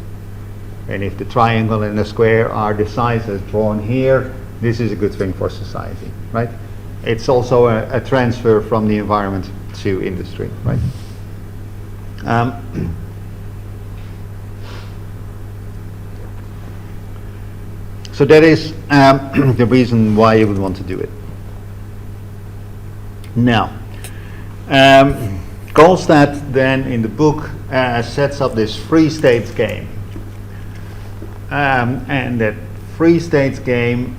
And if the triangle and the square are the sizes drawn here, this is a good thing for society, right? It's also a transfer from the environment to industry, right? So that is the reason why you would want to do it. Now, Goalstat then in the book sets up this free states game. And that free states game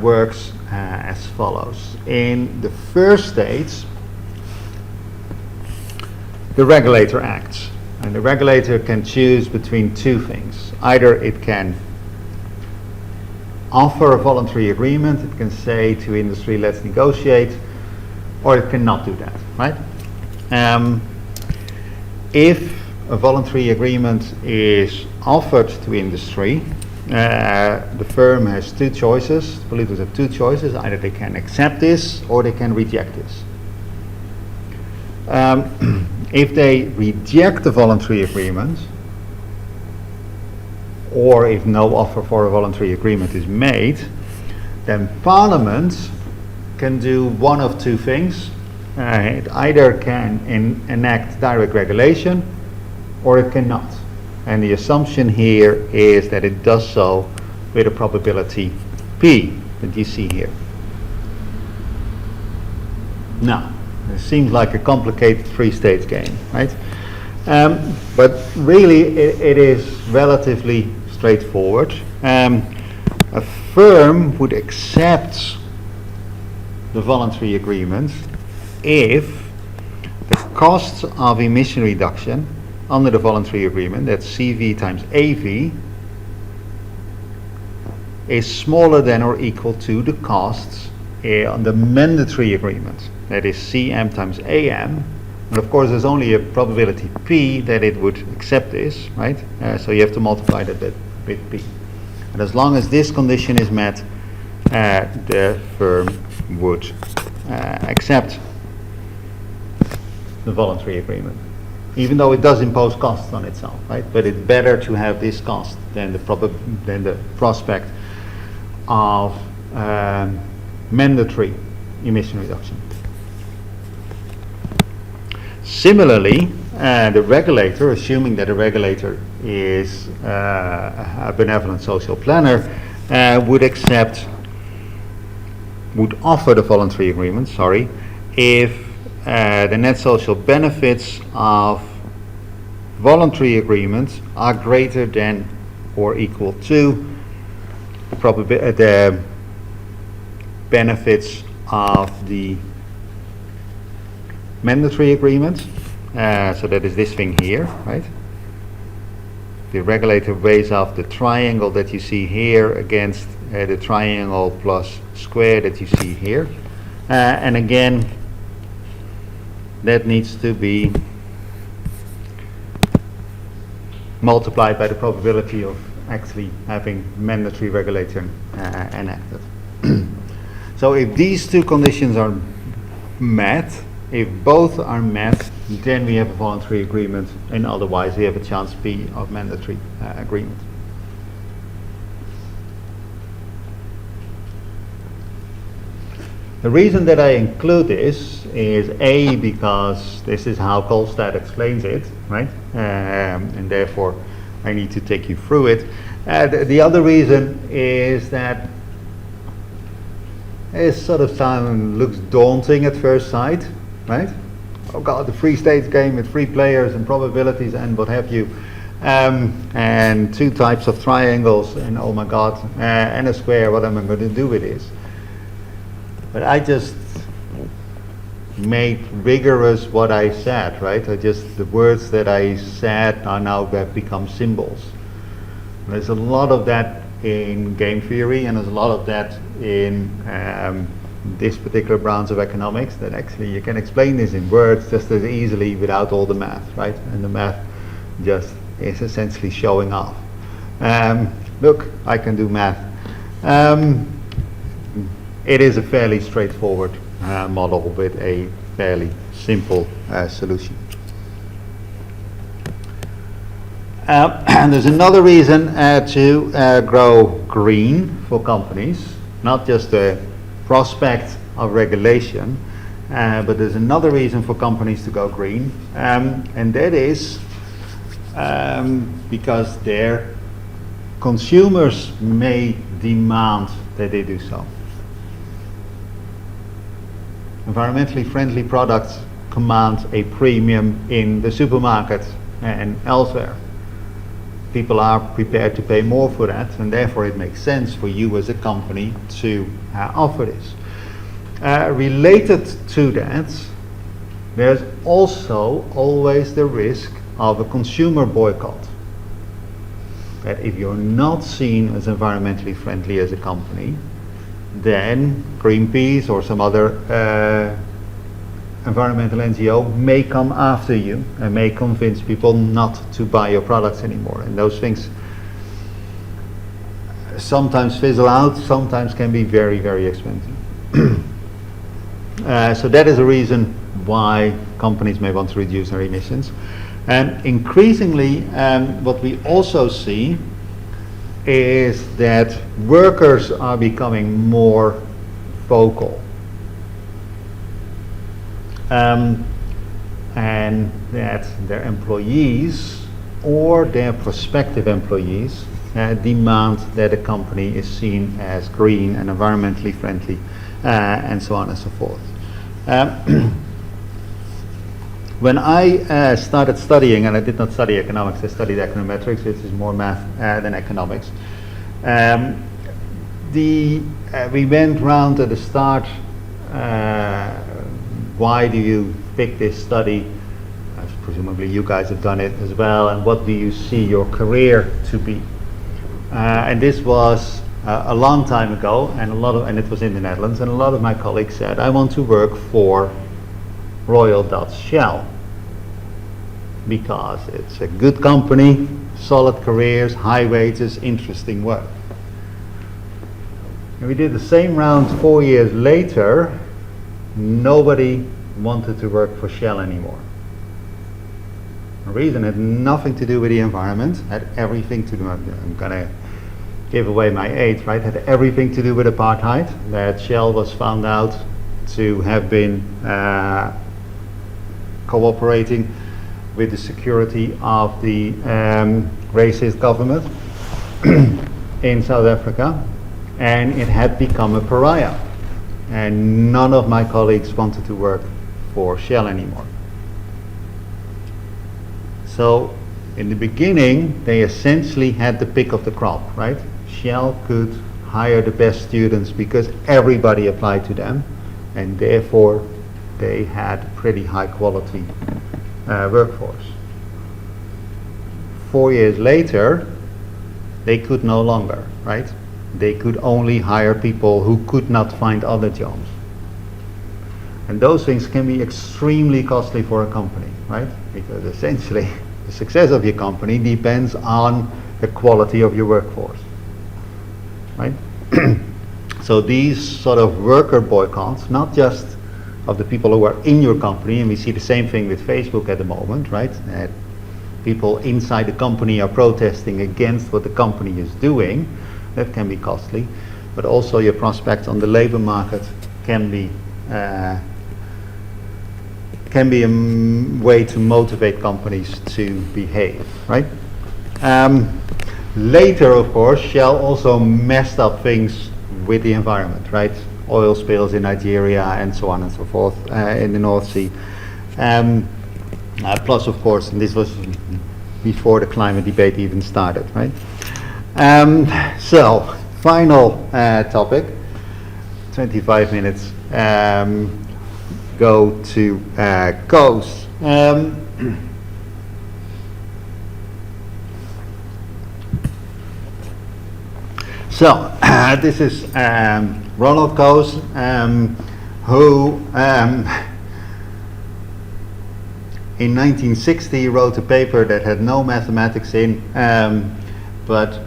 works as follows. In the first stage, the regulator acts. And the regulator can choose between two things. Either it can offer a voluntary agreement, it can say to industry, let's negotiate, or it cannot do that, right? If a voluntary agreement is offered to industry, the firm has two choices, the polluters have two choices, either they can accept this or they can reject this. If they reject the voluntary agreement, or if no offer for a voluntary agreement is made, then Parliament can do one of two things. It either can enact direct regulation, or it cannot. And the assumption here is that it does so with a probability P that you see here. Now, it seems like a complicated free states game, right? But really it is relatively straightforward. A firm would accept the voluntary agreement if the costs of emission reduction under the voluntary agreement, that's CV times AV, is smaller than or equal to the costs on the mandatory agreement, that is CM times AM. And of course there's only a probability P that it would accept this, right? So you have to multiply that with P. And as long as this condition is met, the firm would accept the voluntary agreement. even though it does impose costs on itself, right? But it's better to have this cost than the prospect of mandatory emission reduction. Similarly, the regulator, assuming that the regulator is a benevolent social planner, would offer the voluntary agreement, if the net social benefits of voluntary agreements are greater than or equal to the benefits of the mandatory agreement. So that is this thing here, right? The regulator weighs off the triangle that you see here against the triangle plus square that you see here. And again, that needs to be multiplied by the probability of actually having mandatory regulation enacted. So if these two conditions are met, if both are met, then we have a voluntary agreement, and otherwise we have a chance P of mandatory agreement. The reason that I include this is A, because this is how goalstat explains it, right? And therefore I need to take you through it. The other reason is that it sort of looks daunting at first sight, right? Oh God, the free states game with 3 players and probabilities and what have you, and 2 types of triangles, and oh my God, and a square, what am I going to do with this? But I just made rigorous what I said, right? The words that I said are now have become symbols. There's a lot of that in game theory, and there's a lot of that in this particular branch of economics, that actually you can explain this in words just as easily without all the math, right? And the math just is essentially showing off. Look, I can do math. It is a fairly straightforward model with a fairly simple solution. And there's another reason to grow green for companies, not just the prospect of regulation, but there's another reason for companies to go green, and that is because their consumers may demand that they do so. Environmentally friendly products command a premium in the supermarket and elsewhere. People are prepared to pay more for that, and therefore it makes sense for you as a company to offer this. Related to that, there's also always the risk of a consumer boycott. That if you're not seen as environmentally friendly as a company, then Greenpeace or some other environmental NGO may come after you and may convince people not to buy your products anymore. And those things sometimes fizzle out, sometimes can be very, very expensive. So that is a reason why companies may want to reduce their emissions. And increasingly, what we also see is that workers are becoming more vocal. And that their employees or their prospective employees demand that a company is seen as green and environmentally friendly, and so on and so forth. When I started studying, and I did not study economics, I studied econometrics, which is more math than economics. We went round at the start, why do you pick this study? Presumably you guys have done it as well, and what do you see your career to be? And this was a long time ago, and it was in the Netherlands, and a lot of my colleagues said, I want to work for Royal Dutch Shell because it's a good company, solid careers, high wages, interesting work. And we did the same round 4 years later. Nobody wanted to work for Shell anymore. The reason had nothing to do with the environment, had everything to do, I'm gonna give away my age, right? Had everything to do with apartheid. That Shell was found out to have been cooperating with the security of the racist government in South Africa, and it had become a pariah. And none of my colleagues wanted to work for Shell anymore. So in the beginning, they essentially had the pick of the crop, right? Shell could hire the best students because everybody applied to them, and therefore they had pretty high quality workforce. 4 years later, they could no longer, right? They could only hire people who could not find other jobs. And those things can be extremely costly for a company, right? Because essentially the success of your company depends on the quality of your workforce, right? So these sort of worker boycotts, not just of the people who are in your company, and we see the same thing with Facebook at the moment, right? People inside the company are protesting against what the company is doing. That can be costly, but also your prospects on the labor market can be a way to motivate companies to behave, right? Later, of course, Shell also messed up things with the environment, right? Oil spills in Nigeria and so on and so forth in the North Sea. Plus, of course, and this was before the climate debate even started, right? So, final topic, 25 minutes, go to Coase. So, this is Ronald Coase, who in 1960 wrote a paper that had no mathematics in, but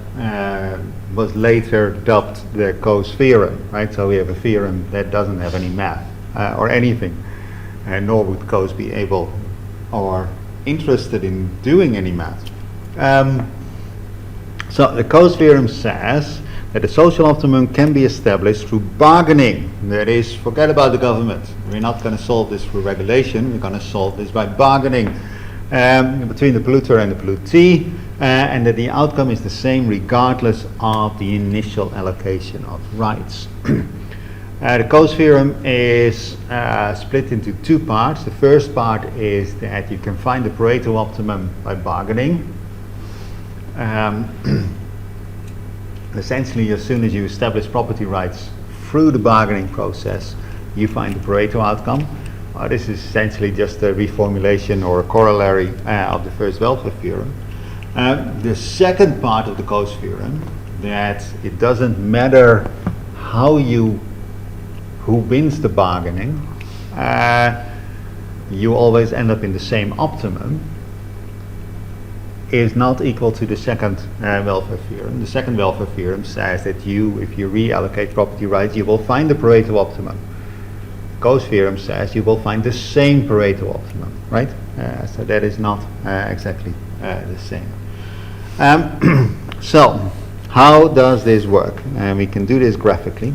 was later dubbed the Coase Theorem, right? So we have a theorem that doesn't have any math or anything, nor would Coase be able or interested in doing any math. So the Coase Theorem says that the social optimum can be established through bargaining. That is, forget about the government. We're not going to solve this through regulation. We're going to solve this by bargaining between the polluter and the pollutee, and that the outcome is the same regardless of the initial allocation of rights. The Coase Theorem is split into two parts. The first part is that you can find the Pareto optimum by bargaining. Essentially, as soon as you establish property rights through the bargaining process, you find the Pareto outcome. This is essentially just a reformulation or a corollary of the first welfare theorem. The second part of the Coase Theorem, that it doesn't matter who wins the bargaining, you always end up in the same optimum, is not equal to the second welfare theorem. The second welfare theorem says that if you reallocate property rights, you will find the Pareto optimum. Coase Theorem says you will find the same Pareto optimum, right? So that is not exactly the same. So, how does this work? We can do this graphically.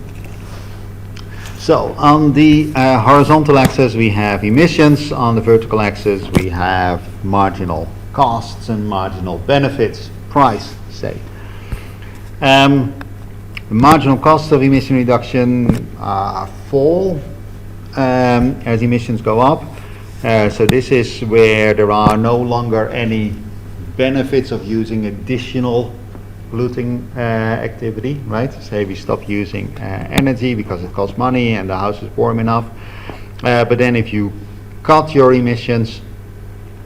So, on the horizontal axis we have emissions, on the vertical axis we have marginal costs and marginal benefits, price, say. The marginal costs of emission reduction fall as emissions go up. So this is where there are no longer any benefits of using additional polluting activity, right? Say we stop using energy because it costs money and the house is warm enough. But then if you cut your emissions,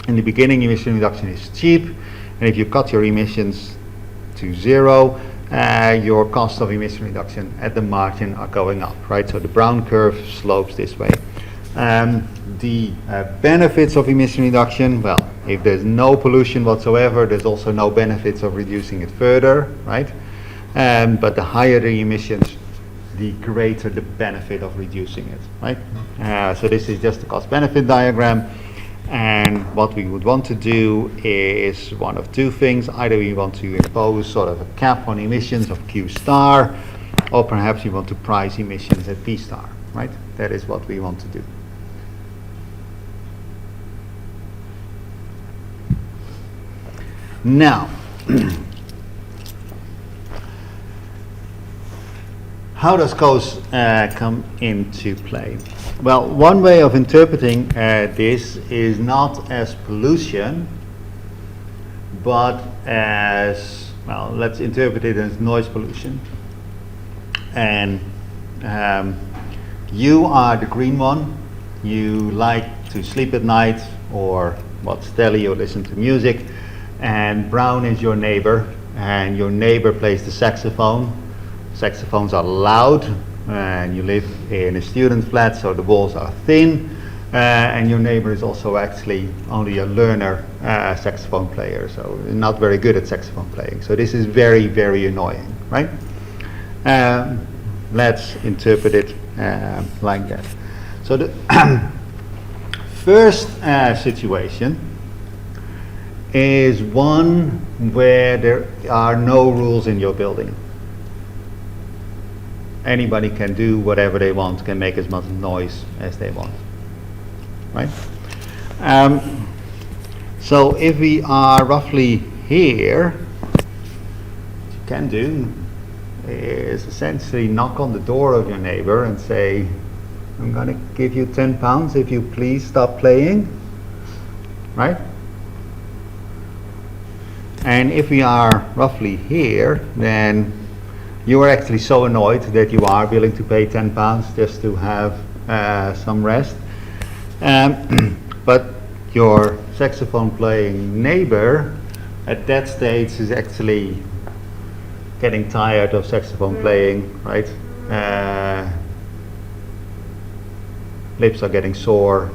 in the beginning emission reduction is cheap, and if you cut your emissions to zero, your cost of emission reduction at the margin are going up, right? So the brown curve slopes this way. The benefits of emission reduction, well, if there's no pollution whatsoever, there's also no benefits of reducing it further, right? But the higher the emissions, the greater the benefit of reducing it, right? So this is just the cost-benefit diagram. And what we would want to do is one of two things. Either we want to impose sort of a cap on emissions of Q star, or perhaps we want to price emissions at P star, right? That is what we want to do. Now, how does Coase come into play? Well, one way of interpreting this is not as pollution, but as, well, let's interpret it as noise pollution. And you are the green one. You like to sleep at night or watch telly or listen to music. And brown is your neighbor, and your neighbor plays the saxophone. Saxophones are loud, and you live in a student flat, so the walls are thin, and your neighbor is also actually only a learner saxophone player, so not very good at saxophone playing. So this is very, very annoying, right? Let's interpret it like that. So the first situation is one where there are no rules in your building. Anybody can do whatever they want, can make as much noise as they want, right? So if we are roughly here, what you can do is essentially knock on the door of your neighbor and say, I'm going to give you £10 if you please stop playing, right? And if we are roughly here, then you are actually so annoyed that you are willing to pay £10 just to have some rest. But your saxophone playing neighbor at that stage is actually getting tired of saxophone playing, right? Lips are getting sore,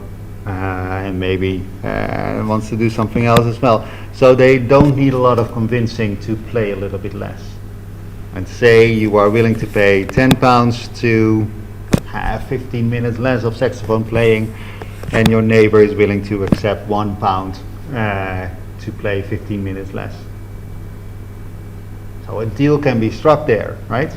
and maybe wants to do something else as well. So they don't need a lot of convincing to play a little bit less. And say you are willing to pay £10 to have 15 minutes less of saxophone playing, and your neighbor is willing to accept £1 to play 15 minutes less. So a deal can be struck there, right?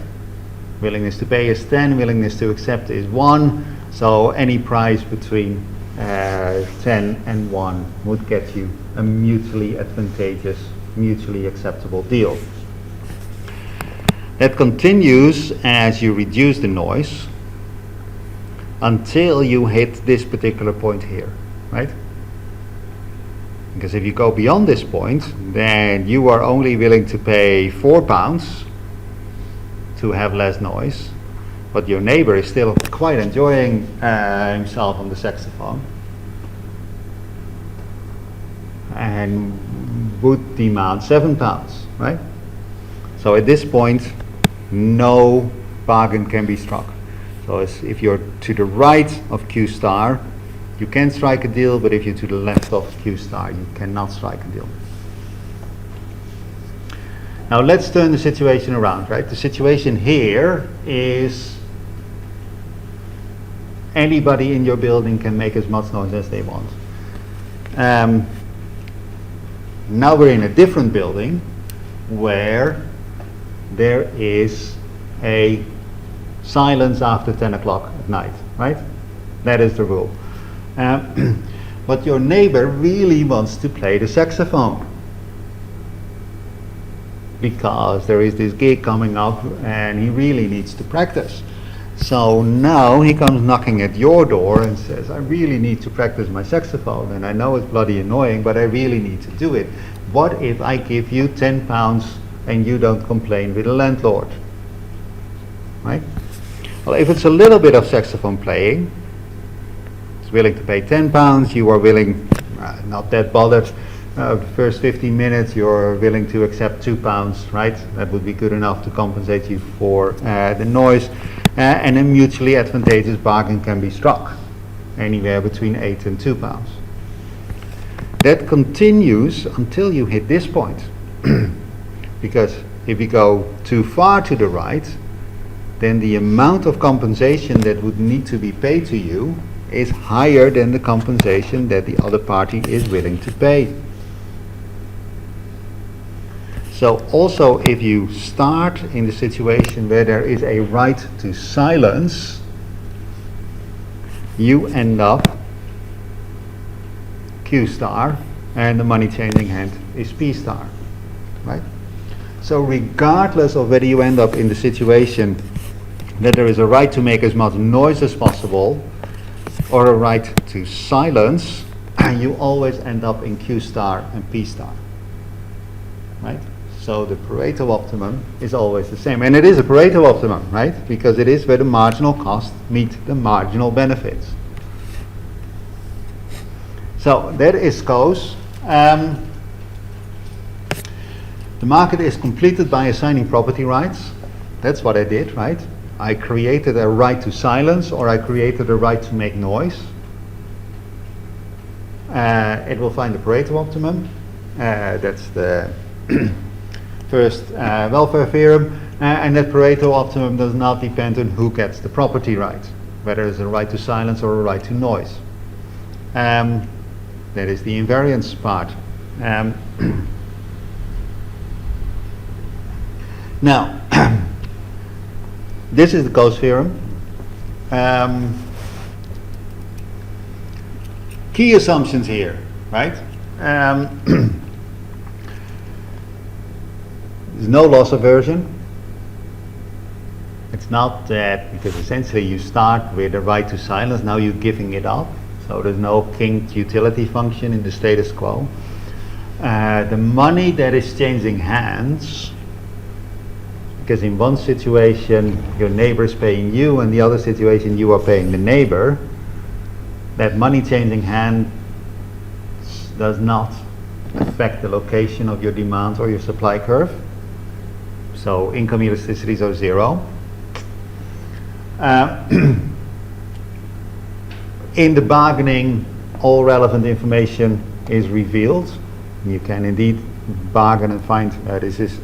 Willingness to pay is 10, willingness to accept is 1, so any price between 10 and 1 would get you a mutually advantageous, mutually acceptable deal. That continues as you reduce the noise until you hit this particular point here, right? Because if you go beyond this point, then you are only willing to pay £4 to have less noise, but your neighbor is still quite enjoying himself on the saxophone and would demand £7, right? So at this point, no bargain can be struck. So if you're to the right of Q star, you can strike a deal, but if you're to the left of Q star, you cannot strike a deal. Now let's turn the situation around, right? The situation here is anybody in your building can make as much noise as they want. Now we're in a different building where there is a silence after 10 o'clock at night, right? That is the rule. But your neighbor really wants to play the saxophone because there is this gig coming up and he really needs to practice. So now he comes knocking at your door and says, I really need to practice my saxophone, and I know it's bloody annoying, but I really need to do it. What if I give you £10 and you don't complain with the landlord? Right? Well, if it's a little bit of saxophone playing, it's willing to pay £10, you are willing, not that bothered, the first 15 minutes you're willing to accept £2, right? That would be good enough to compensate you for the noise, and a mutually advantageous bargain can be struck, anywhere between £8 and £2. That continues until you hit this point, because if you go too far to the right, then the amount of compensation that would need to be paid to you is higher than the compensation that the other party is willing to pay. So also if you start in the situation where there is a right to silence, you end up Q star and the money changing hand is P star, right? So regardless of whether you end up in the situation that there is a right to make as much noise as possible or a right to silence, you always end up in Q star and P star, right? So the Pareto optimum is always the same. And it is a Pareto optimum, right? Because it is where the marginal costs meet the marginal benefits. So that is Coase. The market is completed by assigning property rights. That's what I did, right? I created a right to silence, or I created a right to make noise. It will find the Pareto optimum. That's the first welfare theorem. And that Pareto optimum does not depend on who gets the property right, whether it's a right to silence or a right to noise. That is the invariance part. Now, this is the Coase Theorem. Key assumptions here, right? There's no loss aversion. It's not that, because essentially you start with a right to silence, now you're giving it up. So there's no kinked utility function in the status quo. The money that is changing hands, because in one situation your neighbor is paying you, and the other situation you are paying the neighbor, that money changing hands does not affect the location of your demand or your supply curve. So income elasticities are zero. In the bargaining, all relevant information is revealed. You can indeed bargain and find this is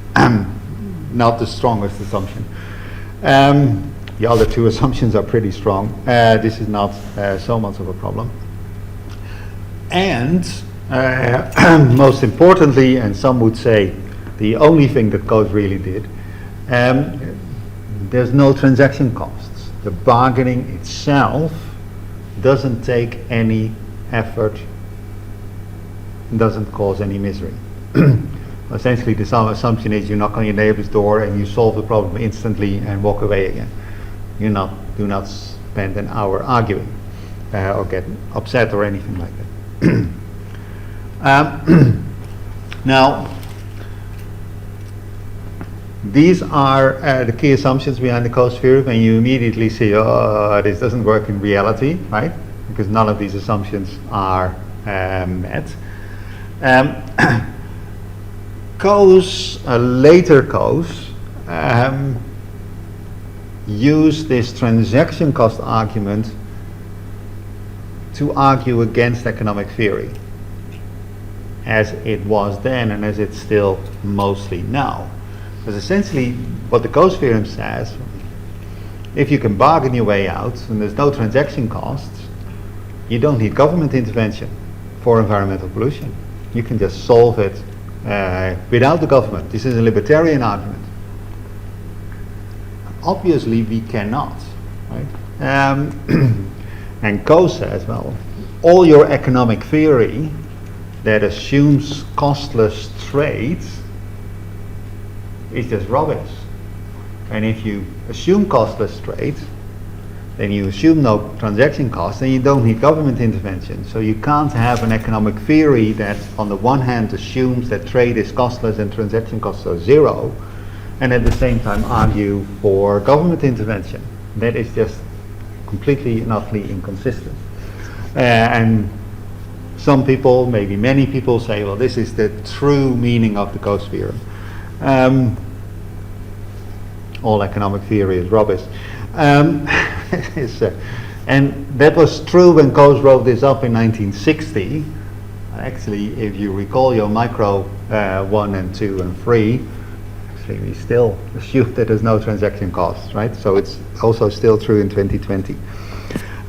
not the strongest assumption. The other two assumptions are pretty strong. This is not so much of a problem. And most importantly, and some would say the only thing that Coase really did, there's no transaction costs. The bargaining itself doesn't take any effort, doesn't cause any misery. Essentially, the assumption is you knock on your neighbor's door and you solve the problem instantly and walk away again. You do not spend an hour arguing or get upset or anything like that. Now, these are the key assumptions behind the Coase Theorem, and you immediately see, oh, this doesn't work in reality, right? Because none of these assumptions are met. Coase, later Coase, used this transaction cost argument to argue against economic theory, as it was then and as it's still mostly now. Because essentially what the Coase Theorem says, if you can bargain your way out and there's no transaction costs, you don't need government intervention for environmental pollution. You can just solve it without the government. This is a libertarian argument. Obviously we cannot, right? And Coase says, well, all your economic theory that assumes costless trade is just rubbish. And if you assume costless trade, then you assume no transaction costs, and you don't need government intervention. So you can't have an economic theory that on the one hand assumes that trade is costless and transaction costs are zero, and at the same time argue for government intervention. That is just completely and utterly inconsistent. And some people, maybe many people, say, well, this is the true meaning of the Coase Theorem. All economic theory is rubbish. And that was true when Coase wrote this up in 1960. Actually, if you recall your micro 1 and 2 and 3, actually we still assume that there's no transaction costs, right? So it's also still true in 2020.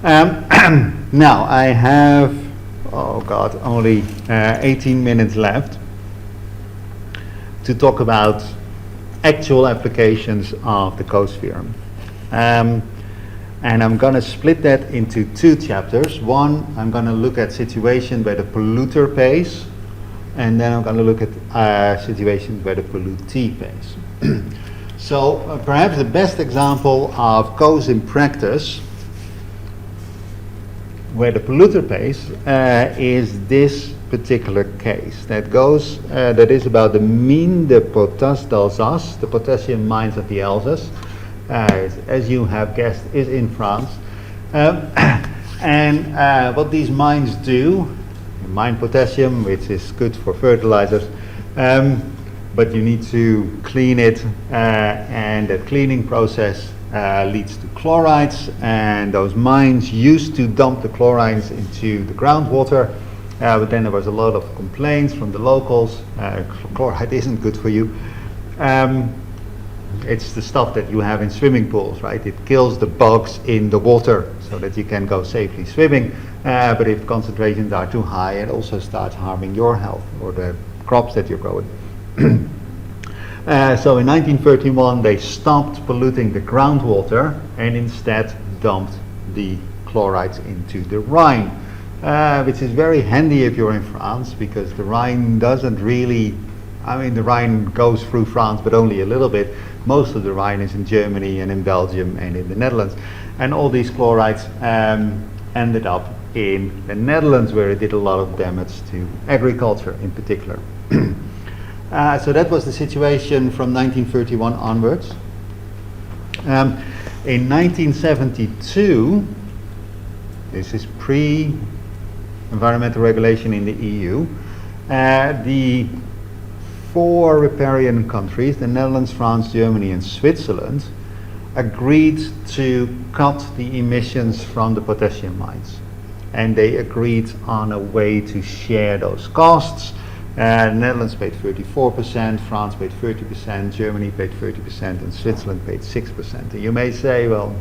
Now I have, oh God, only 18 minutes left to talk about actual applications of the Coase Theorem. And I'm going to split that into two chapters. One, I'm going to look at situations where the polluter pays, and then I'm going to look at situations where the pollutee pays. So perhaps the best example of Coase in practice, where the polluter pays, is this particular case. That is about the mine de potasse d'Alsace, the potassium mines of the Alsace. As you have guessed, is in France. And what these mines do, you mine potassium, which is good for fertilizers, but you need to clean it, and that cleaning process leads to chlorides, and those mines used to dump the chlorides into the groundwater, but then there was a lot of complaints from the locals. Chloride isn't good for you. It's the stuff that you have in swimming pools, right? It kills the bugs in the water so that you can go safely swimming, but if concentrations are too high, it also starts harming your health or the crops that you're growing. So in 1931 they stopped polluting the groundwater and instead dumped the chlorides into the Rhine, which is very handy if you're in France, because the Rhine doesn't really, the Rhine goes through France but only a little bit. Most of the Rhine is in Germany and in Belgium and in the Netherlands, and all these chlorides ended up in the Netherlands, where it did a lot of damage to agriculture in particular. So that was the situation from 1931 onwards. In 1972, this is pre-environmental regulation in the EU, the four riparian countries, the Netherlands, France, Germany and Switzerland, agreed to cut the emissions from the potassium mines. And they agreed on a way to share those costs. The Netherlands paid 34%, France paid 30%, Germany paid 30%, and Switzerland paid 6%. And you may say, well,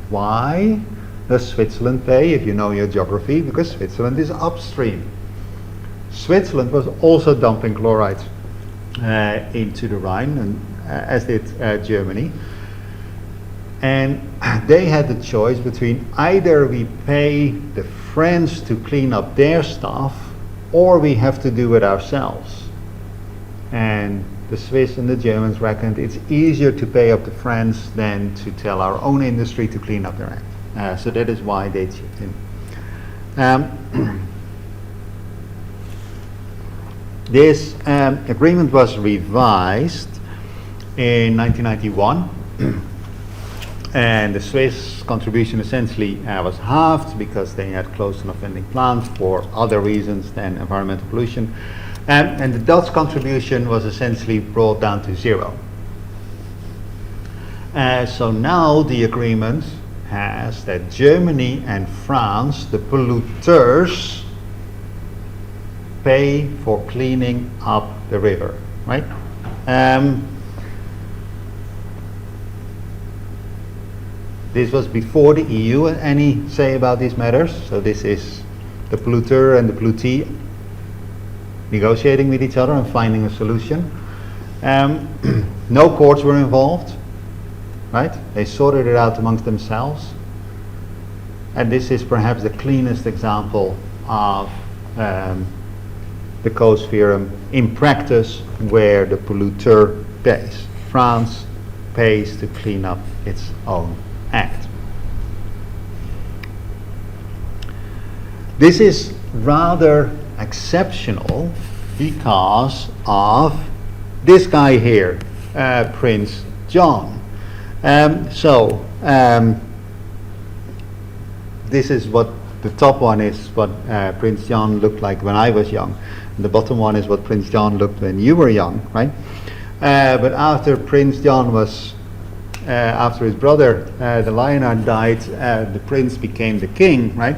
why does Switzerland pay if you know your geography? Because Switzerland is upstream. Switzerland was also dumping chlorides into the Rhine, and as did Germany. And they had the choice between either we pay the French to clean up their stuff, or we have to do it ourselves. And the Swiss and the Germans reckoned it's easier to pay up the French than to tell our own industry to clean up their act. So that is why they chipped in. This agreement was revised in 1991, and the Swiss contribution essentially was halved because they had closed an offending plant for other reasons than environmental pollution, and the Dutch contribution was essentially brought down to zero. So now the agreement has that Germany and France, the polluters, pay for cleaning up the river, right? This was before the EU had any say about these matters, so this is the polluter and the pollutee negotiating with each other and finding a solution. No courts were involved, right? They sorted it out amongst themselves, and this is perhaps the cleanest example of the Coase Theorem in practice, where the polluter pays. France pays to clean up its own act. This is rather exceptional because of this guy here, Prince John. This is what the top one is, what Prince John looked like when I was young. And the bottom one is what Prince John looked when you were young, right? But after Prince John was, after his brother, the Lionheart, died, the prince became the king, right?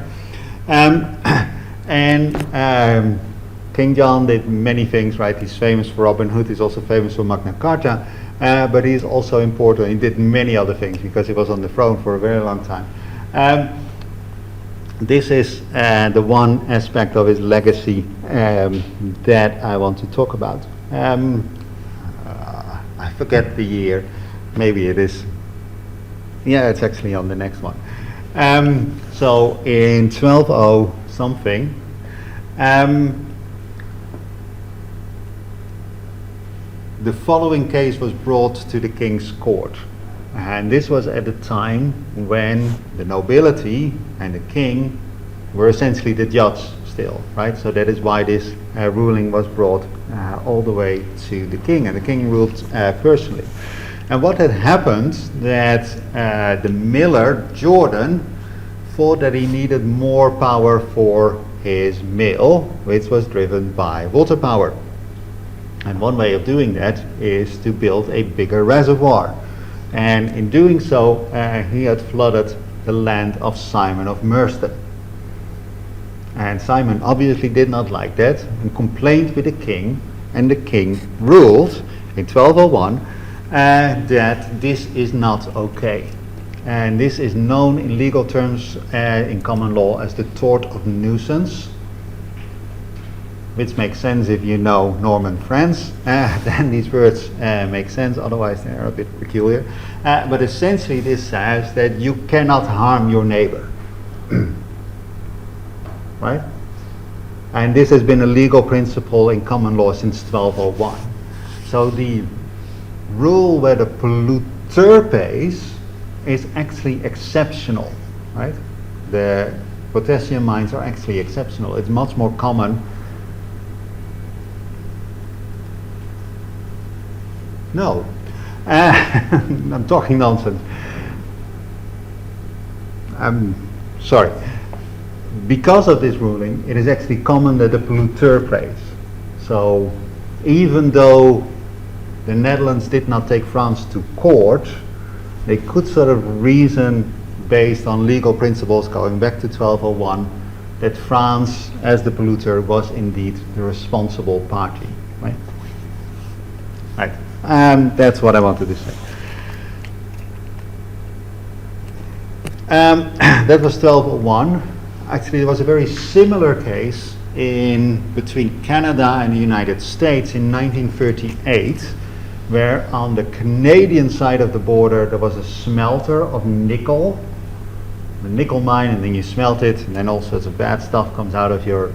King John did many things, right? He's famous for Robin Hood, he's also famous for Magna Carta, but he's also important. He did many other things because he was on the throne for a very long time. this is the one aspect of his legacy that I want to talk about. I forget the year. Maybe it is. Yeah, it's actually on the next one. So in 1200 something, the following case was brought to the king's court. And this was at a time when the nobility and the king were essentially the judge still, right? So that is why this ruling was brought all the way to the king, and the king ruled personally. And what had happened that the miller, Jordan, thought that he needed more power for his mill, which was driven by water power. And one way of doing that is to build a bigger reservoir. And in doing so, he had flooded the land of Simon of Merstham. And Simon obviously did not like that and complained with the king, and the king ruled in 1201 that this is not okay. And this is known in legal terms in common law as the tort of nuisance, which makes sense if you know Norman French. Then these words make sense, otherwise they are a bit peculiar. But essentially this says that you cannot harm your neighbor. Right? And this has been a legal principle in common law since 1201. So the rule where the polluter pays is actually exceptional, right? The potassium mines are actually exceptional. It's much more common. No, I'm talking nonsense. I'm sorry. Because of this ruling, it is actually common that the polluter pays. So even though the Netherlands did not take France to court, they could sort of reason based on legal principles going back to 1201 that France, as the polluter, was indeed the responsible party. Right? Right. That's what I wanted to say. That was 1201. Actually, there was a very similar case between Canada and the United States in 1938, where on the Canadian side of the border there was a smelter of nickel, the nickel mine, and then you smelt it, and then all sorts of bad stuff comes out of your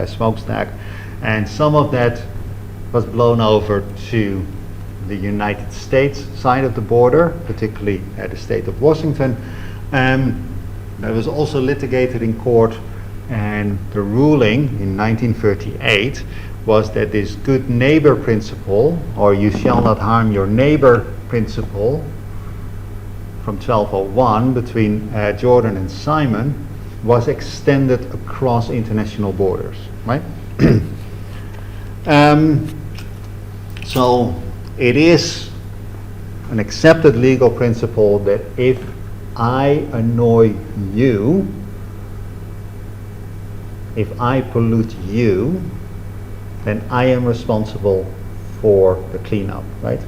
smokestack, and some of that was blown over to the United States side of the border, particularly the state of Washington. That was also litigated in court, and the ruling in 1938 was that this good neighbor principle, or you shall not harm your neighbor principle, from 1201 between Jordan and Simon, was extended across international borders, right? So it is an accepted legal principle that if I annoy you, if I pollute you, then I am responsible for the cleanup, right?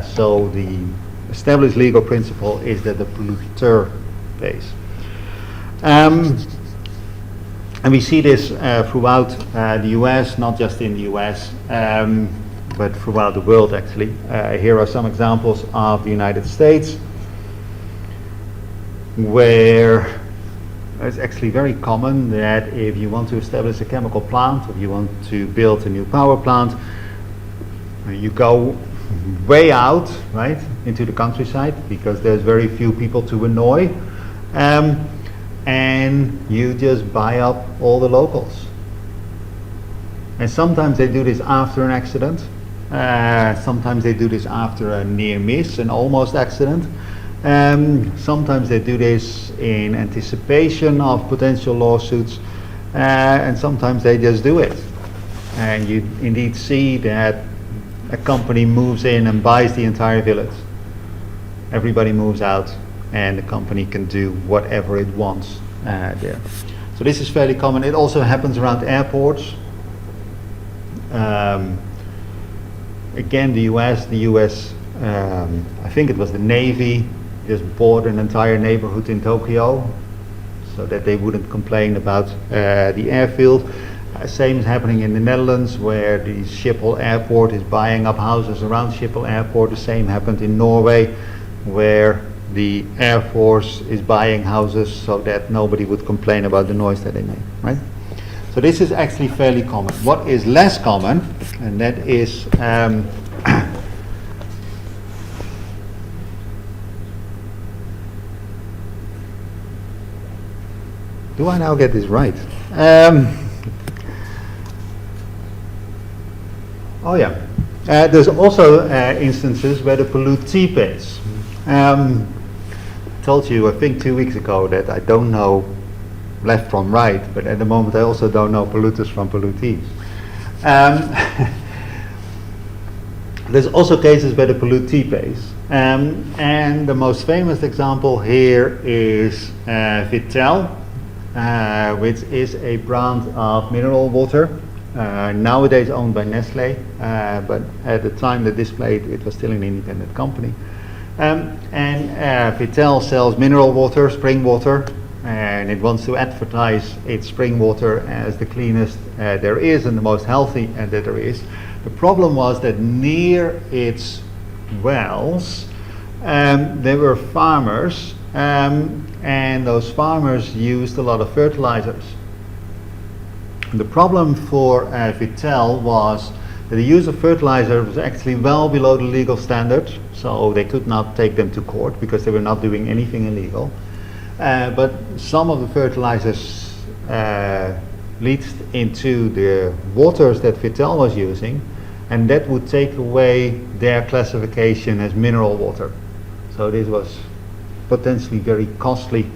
So the established legal principle is that the polluter pays. And we see this throughout the US, not just in the US, but throughout the world actually. Here are some examples of the United States, where it's actually very common that if you want to establish a chemical plant, or you want to build a new power plant, you go way out, right, into the countryside, because there's very few people to annoy, and you just buy up all the locals. And sometimes they do this after an accident, sometimes they do this after a near miss, an almost accident. Sometimes they do this in anticipation of potential lawsuits, and sometimes they just do it. And you indeed see that a company moves in and buys the entire village. Everybody moves out, and the company can do whatever it wants there. So this is fairly common. It also happens around airports. Again, the US, I think it was the Navy, just bought an entire neighborhood in Tokyo so that they wouldn't complain about the airfield. Same is happening in the Netherlands, where the Schiphol Airport is buying up houses around Schiphol Airport. The same happened in Norway, where the Air Force is buying houses so that nobody would complain about the noise that they make, right? So this is actually fairly common. What is less common, and that is do I now get this right? Oh yeah. There's also instances where the pollutee pays. I told you, I think 2 weeks ago, that I don't know left from right, but at the moment I also don't know polluters from pollutees. There's also cases where the pollutee pays. And the most famous example here is Vittel, which is a brand of mineral water. Nowadays owned by Nestle, but at the time that this played, it was still an independent company. And Vittel sells mineral water, spring water, and it wants to advertise its spring water as the cleanest there is and the most healthy that there is. The problem was that near its wells, there were farmers, and those farmers used a lot of fertilizers. The problem for Vittel was that the use of fertilizer was actually well below the legal standard, so they could not take them to court because they were not doing anything illegal. But some of the fertilizers leached into the waters that Vittel was using, and that would take away their classification as mineral water. So this was potentially very costly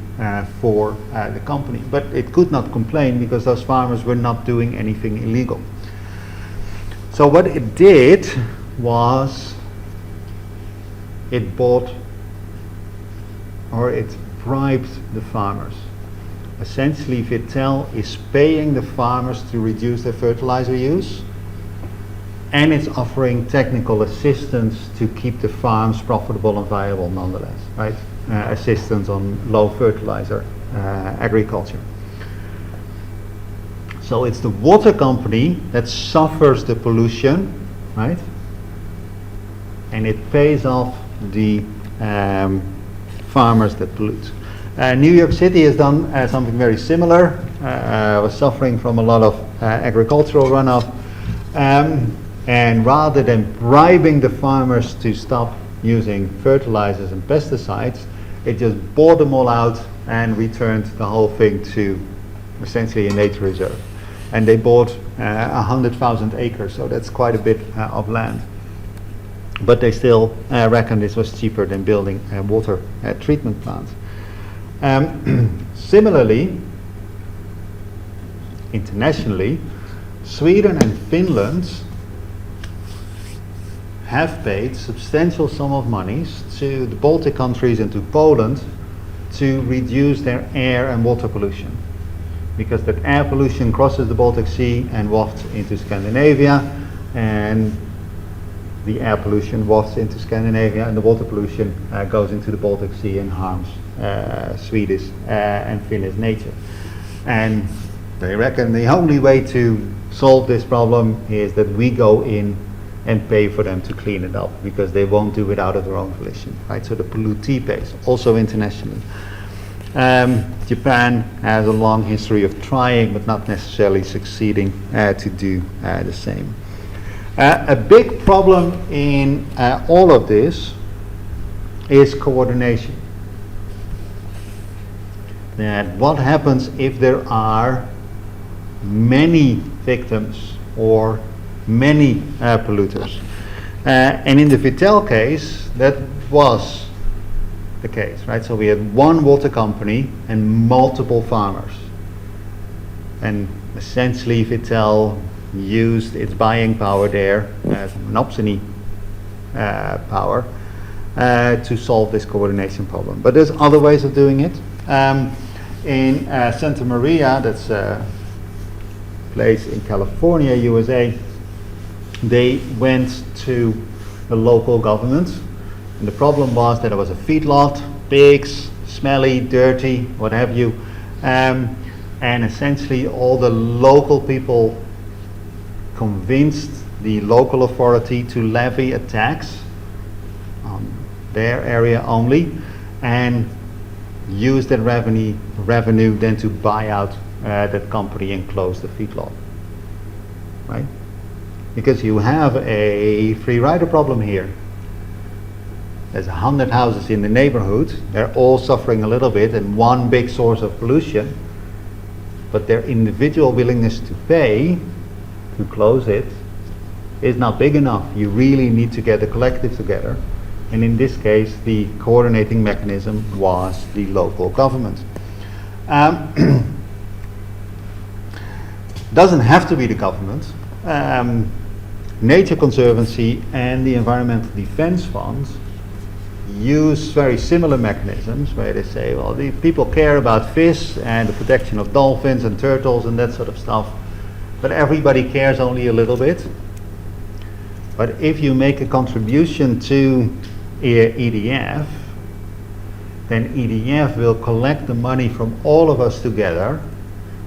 for the company, but it could not complain because those farmers were not doing anything illegal. So what it did was it bought, or it bribed the farmers. Essentially, Vittel is paying the farmers to reduce their fertilizer use, and it's offering technical assistance to keep the farms profitable and viable nonetheless, right? Assistance on low fertilizer agriculture. So it's the water company that suffers the pollution, right? And it pays off the farmers that pollute. New York City has done something very similar. Was suffering from a lot of agricultural runoff, and rather than bribing the farmers to stop using fertilizers and pesticides, it just bought them all out and returned the whole thing to essentially a nature reserve. And they bought 100,000 acres, so that's quite a bit of land. But they still reckon this was cheaper than building a water treatment plant. Similarly, internationally, Sweden and Finland have paid substantial sum of monies to the Baltic countries and to Poland to reduce their air and water pollution, because that air pollution crosses the Baltic Sea and wafts into Scandinavia, and the air pollution wafts into Scandinavia, and the water pollution goes into the Baltic Sea and harms Swedish and Finnish nature. And they reckon the only way to solve this problem is that we go in and pay for them to clean it up, because they won't do it out of their own volition, right? So the pollutee pays, also internationally. Japan has a long history of trying but not necessarily succeeding to do the same. A big problem in all of this is coordination. That what happens if there are many victims or many polluters? And in the Vittel case, that was the case, right? So we had one water company and multiple farmers, and essentially Vittel used its buying power there as monopsony power to solve this coordination problem. But there's other ways of doing it. In Santa Maria, that's a place in California, USA, they went to the local government, and the problem was that it was a feedlot, pigs, smelly, dirty, what have you, And essentially all the local people convinced the local authority to levy a tax on their area only, and use that revenue then to buy out that company and close the feedlot, right? Because you have a free rider problem here. There's 100 houses in the neighborhood, they're all suffering a little bit and one big source of pollution, but their individual willingness to pay to close it is not big enough. You really need to get a collective together, and in this case the coordinating mechanism was the local government. Doesn't have to be the government. Nature Conservancy and the Environmental Defense Fund use very similar mechanisms where they say, well, the people care about fish and the protection of dolphins and turtles and that sort of stuff, but everybody cares only a little bit. But if you make a contribution to EDF, then EDF will collect the money from all of us together,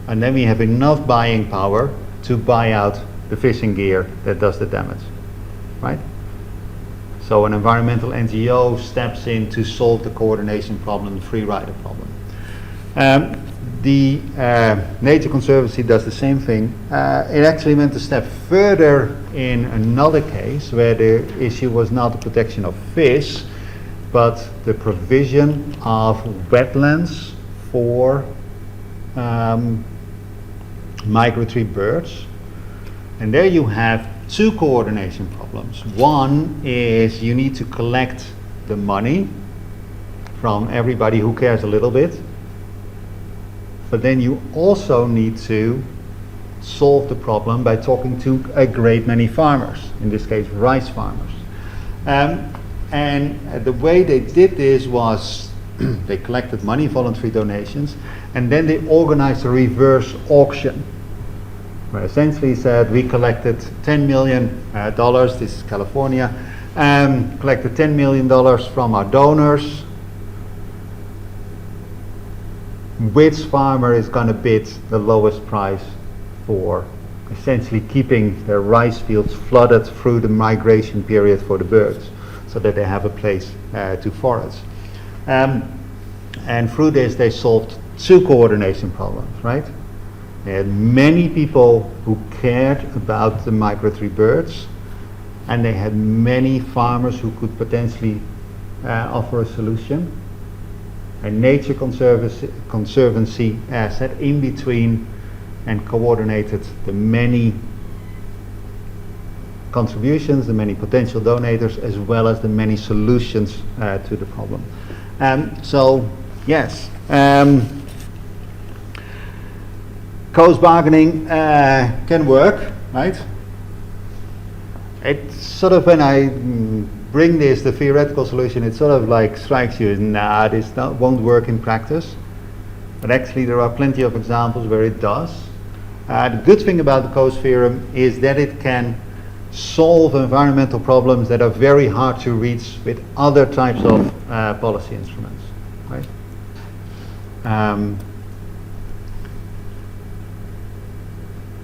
and then we have enough buying power to buy out the fishing gear that does the damage, right? So an environmental NGO steps in to solve the coordination problem, the free rider problem. The Nature Conservancy does the same thing. It actually went a step further in another case where the issue was not the protection of fish, but the provision of wetlands for migratory birds. And there you have two coordination problems. One is you need to collect the money from everybody who cares a little bit, but then you also need to solve the problem by talking to a great many farmers, in this case rice farmers. And the way they did this was they collected money, voluntary donations, and then they organized a reverse auction, where essentially said, we collected $10 million, this is California, collected $10 million from our donors. Which farmer is going to bid the lowest price for essentially keeping their rice fields flooded through the migration period for the birds, so that they have a place to forage. And through this they solved two coordination problems, right? They had many people who cared about the migratory birds, and they had many farmers who could potentially offer a solution. And Nature Conservancy sat in between and coordinated the many contributions, the many potential donators, as well as the many solutions to the problem. So yes, Coase bargaining can work, right? It's sort of, when I bring this, the theoretical solution, it sort of like strikes you as, nah, this won't work in practice. But actually there are plenty of examples where it does. The good thing about the Coase Theorem is that it can solve environmental problems that are very hard to reach with other types of policy instruments, right?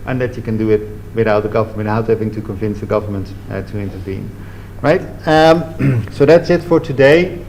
And that you can do it without the government, without having to convince the government to intervene, right? So that's it for today.